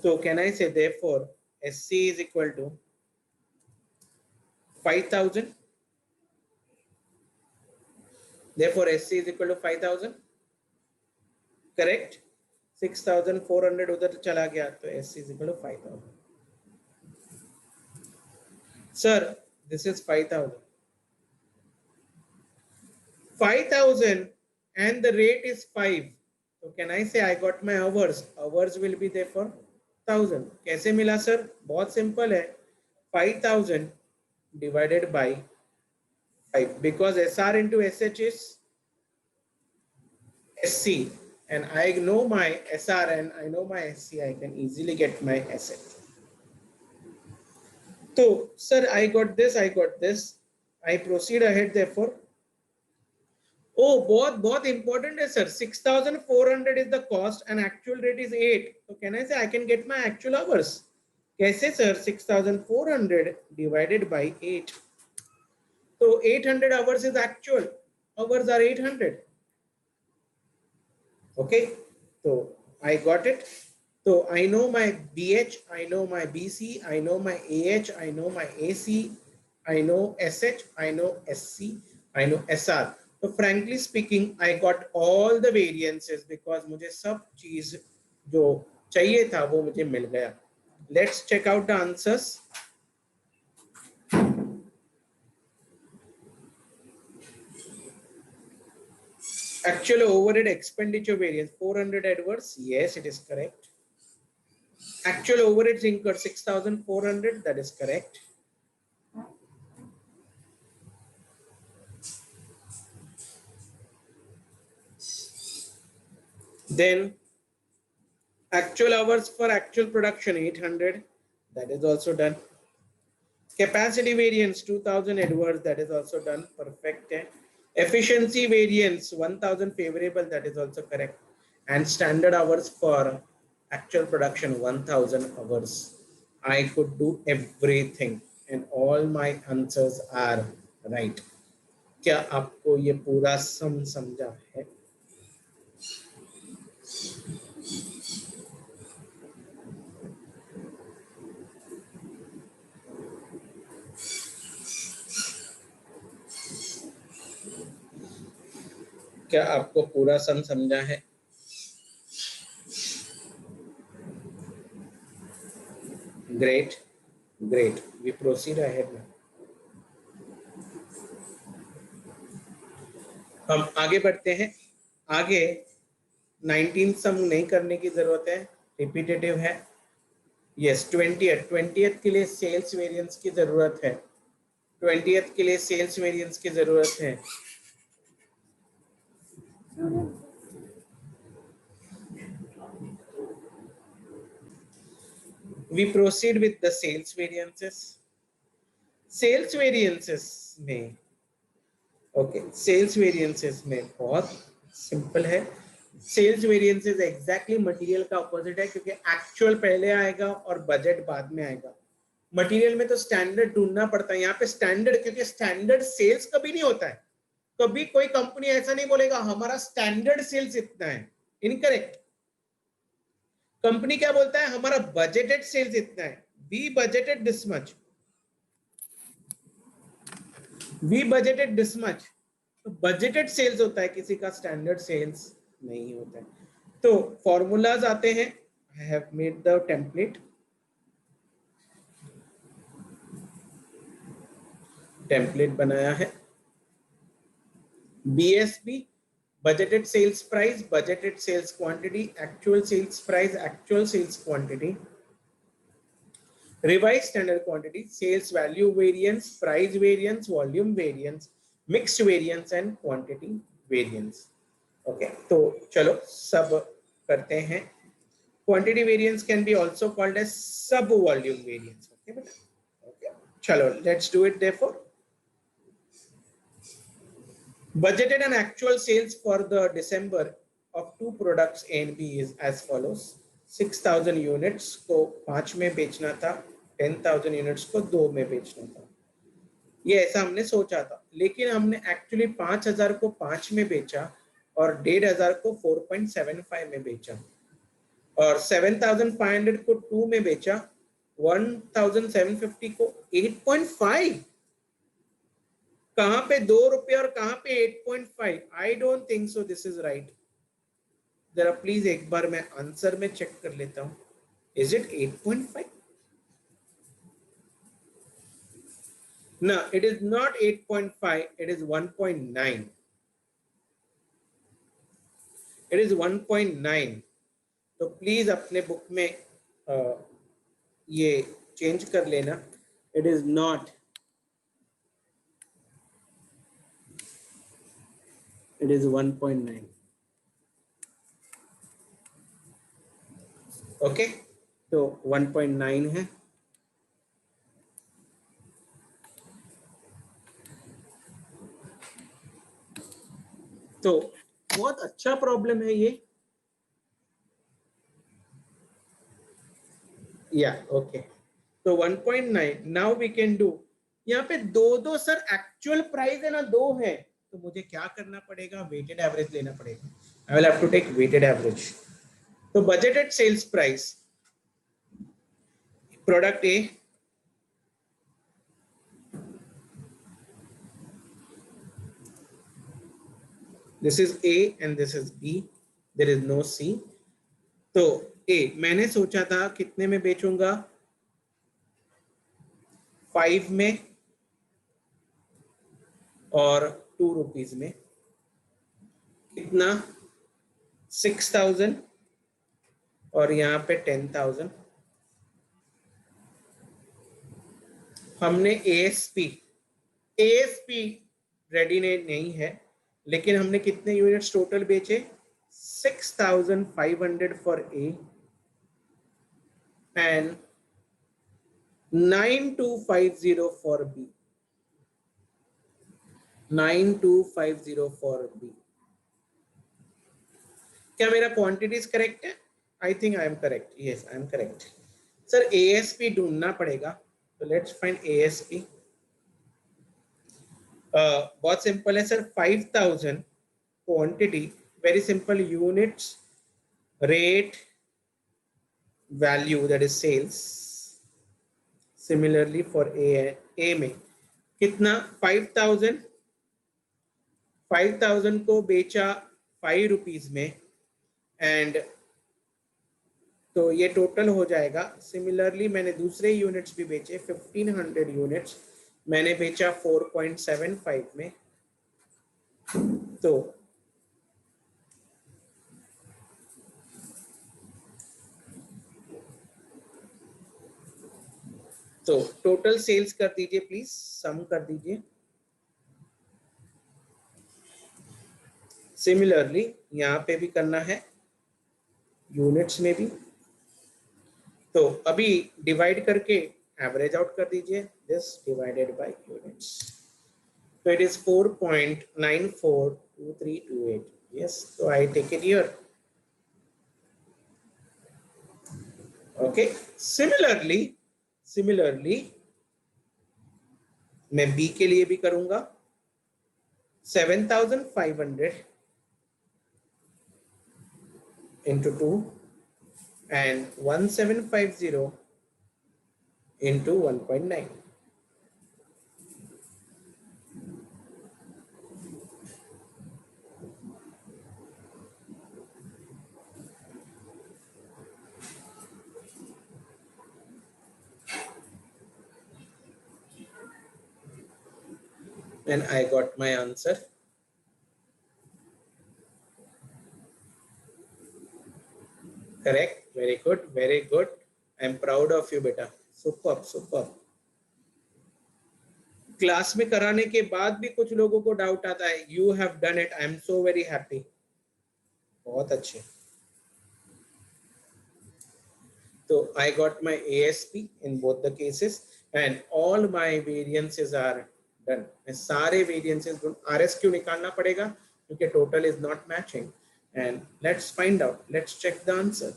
therefore SC is equal to 5,000. Therefore SC is equal to 5,000. Correct? 6,400 उधर चला गया तो SC is equal to 5,000. Sir, this is 5,000. 5,000 and the rate is 5. So can I say I got my hours? Hours will be there for 1,000. कैसे मिला sir? बहुत simple है. 5,000 divided by 5 because SR into SH is SC and I know my SR and I know my SC. I can easily get my SH. So sir, I got this. I proceed ahead therefore. Oh, बहुत important है sir. 6,400 is the cost and actual rate is 8. So can I say I can get my actual hours? कैसे sir? 6,400 divided by 8. So 800 hours is actual. Hours are 800. Okay. So I got it. So I know my BH, I know my BC, I know my AH, I know my AC, I know SH, I know SC, I know SR. So frankly speaking, I got all the variances because मुझे सब चीज जो चाहिए था वो मुझे मिल गया. Let's check out the answers. Actual overhead expenditure variance 400 adverse. Yes, it is correct. Actual overheads incurred 6,400. That is correct. Then actual hours for actual production 800. That is also done. Capacity variance 2000 adverse. That is also done. Perfect. Efficiency variance 1000 favorable. That is also correct. And standard hours for actual production 1000 hours. I could do everything and all my answers are right. क्या आपको ये पूरा समझा है? क्या आपको पूरा समझा है? Great, great. We proceed ahead now. हम आगे बढ़ते हैं. आगे 19 सम नहीं करने की जरूरत है, रिपीटेटिव है. यस 20th के लिए सेल्स वेरिएंस की जरूरत है. 20th के लिए सेल्स वेरिएंस की जरूरत है. We proceed with the sales variances. Sales variances में ओके सेल्स वेरिएंसेस में बहुत सिंपल है. सेल्स वेरिएंसेस एग्जैक्टली मटेरियल का ऑपोजिट है क्योंकि एक्चुअल पहले आएगा और बजट बाद में आएगा. मटेरियल में तो स्टैंडर्ड ढूंढना पड़ता है. यहाँ पे स्टैंडर्ड क्योंकि स्टैंडर्ड सेल्स कभी नहीं होता है. कभी कोई कंपनी ऐसा नहीं बोलेगा हमारा स्टैंडर्ड सेल्स इतना है. इनकरेक्ट. कंपनी क्या बोलता है हमारा बजटेड सेल्स इतना है. We budgeted this much. We budgeted this much. तो बजटेड सेल्स होता है, किसी का स्टैंडर्ड सेल्स नहीं होता है. तो फॉर्मूलाज आते हैं. I have made the template. Template बनाया है. BSP budgeted sales price, budgeted sales quantity, actual sales price, actual sales quantity, revised standard quantity, sales value variance, price variance, volume variance, mixed variance and quantity variance. Okay, तो चलो सब करते हैं. Quantity variance can be also called as sub volume variance. Okay, okay. चलो let's do it therefore. Budgeted and actual sales for the December of two products A and B is as follows. 6,000 units को 5 में बेचना था, 10,000 यूनिट्स को 2 में बेचना था। ये ऐसा हमने सोचा था, लेकिन हमने एक्चुअली 5,000 को 5 में बेचा और 1,500 को 4.75 में बेचा, और 7,500 को 2 में बेचा, 1,750 को 8.5। कहां पे 2 रुपये और कहां पे 8.5? I don't think so this is right. जरा प्लीज एक बार मैं आंसर में चेक कर लेता हूं। Is it 8.5? No, it is not 8.5, it is 1.9. It is 1.9. तो प्लीज अपने बुक में ये चेंज कर लेना। It is not, it is 1.9. Okay, तो 1.9 है। तो बहुत अच्छा प्रॉब्लम है ये। या ओके, तो 1.9 नाउ वी कैन डू। यहाँ पे दो सर एक्चुअल प्राइस है ना, 2 है, तो मुझे क्या करना पड़ेगा? वेटेड एवरेज लेना पड़ेगा। I will have to take weighted average. तो budgeted sales price, product A, this is A and this is B, there is no C। तो A मैंने सोचा था कितने में बेचूंगा? 5 में और 2 रुपीज में। कितना? 6,000 और यहाँ पे 10,000। हमने ASP रेडी नहीं है, लेकिन हमने कितने यूनिट्स टोटल बेचे? 6,500 for A and 9,250 for B। 9,250 for B। क्या मेरा क्वांटिटीज करेक्ट है? I think I am correct. Yes, I am correct. Sir ASP ढूंढना पड़ेगा, तो लेट्स फाइंड ASP। बहुत सिंपल है sir. 5,000 quantity, very simple, units, rate, value, that is sales. Similarly for A में कितना? 5,000 को बेचा 5 रुपीज में, एंड तो ये टोटल हो जाएगा। सिमिलरली मैंने दूसरे यूनिट्स भी बेचे, 1,500 यूनिट्स मैंने बेचा 4.75 में। तो टोटल सेल्स कर दीजिए प्लीज, सम कर दीजिए। सिमिलरली यहाँ पे भी करना है, यूनिट्स में भी। तो अभी डिवाइड करके एवरेज आउट कर दीजिए, दिस डिवाइडेड बाय यूनिट्स। तो इट इज 4.942328। यस, तो I take it here. Okay, similarly मैं बी के लिए भी करूंगा। 7,500 into 2 and 1,750 into 1.9. And I got my answer. Correct. Very good. Very good. I am proud of you, beta. Superb. Superb. Class में कराने के बाद भी कुछ लोगों को डाउट आता है। You have done it. I am so very happy. बहुत अच्छे। तो I got my ASP in both the cases and all my variances are done. मैं सारे variances RS क्यों निकालना पड़ेगा? क्योंकि total is not matching and let's find out. Let's check the answer.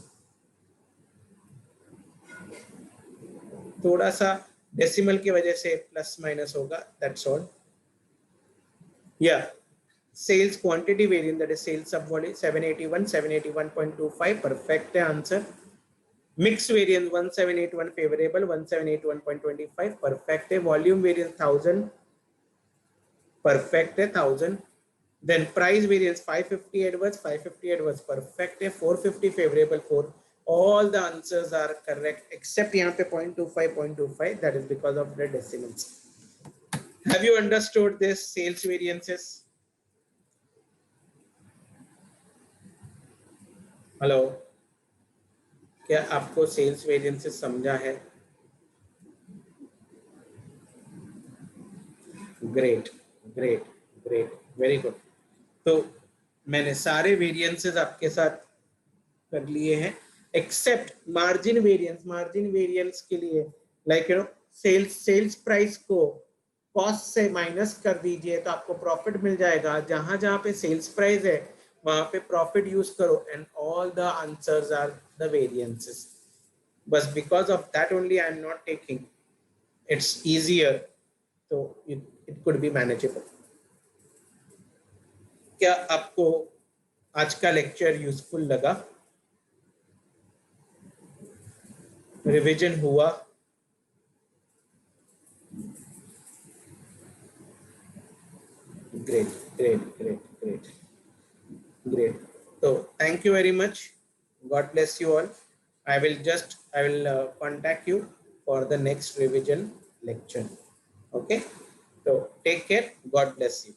थोड़ा सा डेसिमल की वजह से प्लस माइनस होगा, that's all. Yeah, sales quantity variance, that is sales sub volume 781, 781.25, perfect answer. Mix variance 1781 favorable, 1781.25, perfect. Volume variance 1000, perfect. 1000. Then price variance 550 adverse, 550 adverse, perfect. 450 favorable, 4. All the answers are correct except यहाँ पे 0.25, 0.25. That is because of the decimals. Have you understood this sales variances? Hello. क्या आपको सेल्स वेरिएंसेस समझा है? Great great great, very good. तो मैंने सारे वेरिएंसेस आपके साथ कर लिए हैं except margin variance. Margin variance के लिए like you know sales price को कॉस्ट से माइनस कर दीजिए तो आपको प्रॉफिट मिल जाएगा. जहां जहां पे सेल्स प्राइस है वहां पे प्रॉफिट यूज करो and all the answers are the variances. बस because of that only I am not taking, it's easier, तो इट कुड बी मैनेजेबल. क्या आपको आज का लेक्चर यूजफुल लगा? रिवीजन हुआ? Great great great great great. So thank you very much. God bless you all. I will contact you for the next revision lecture. Okay. So take care. God bless you.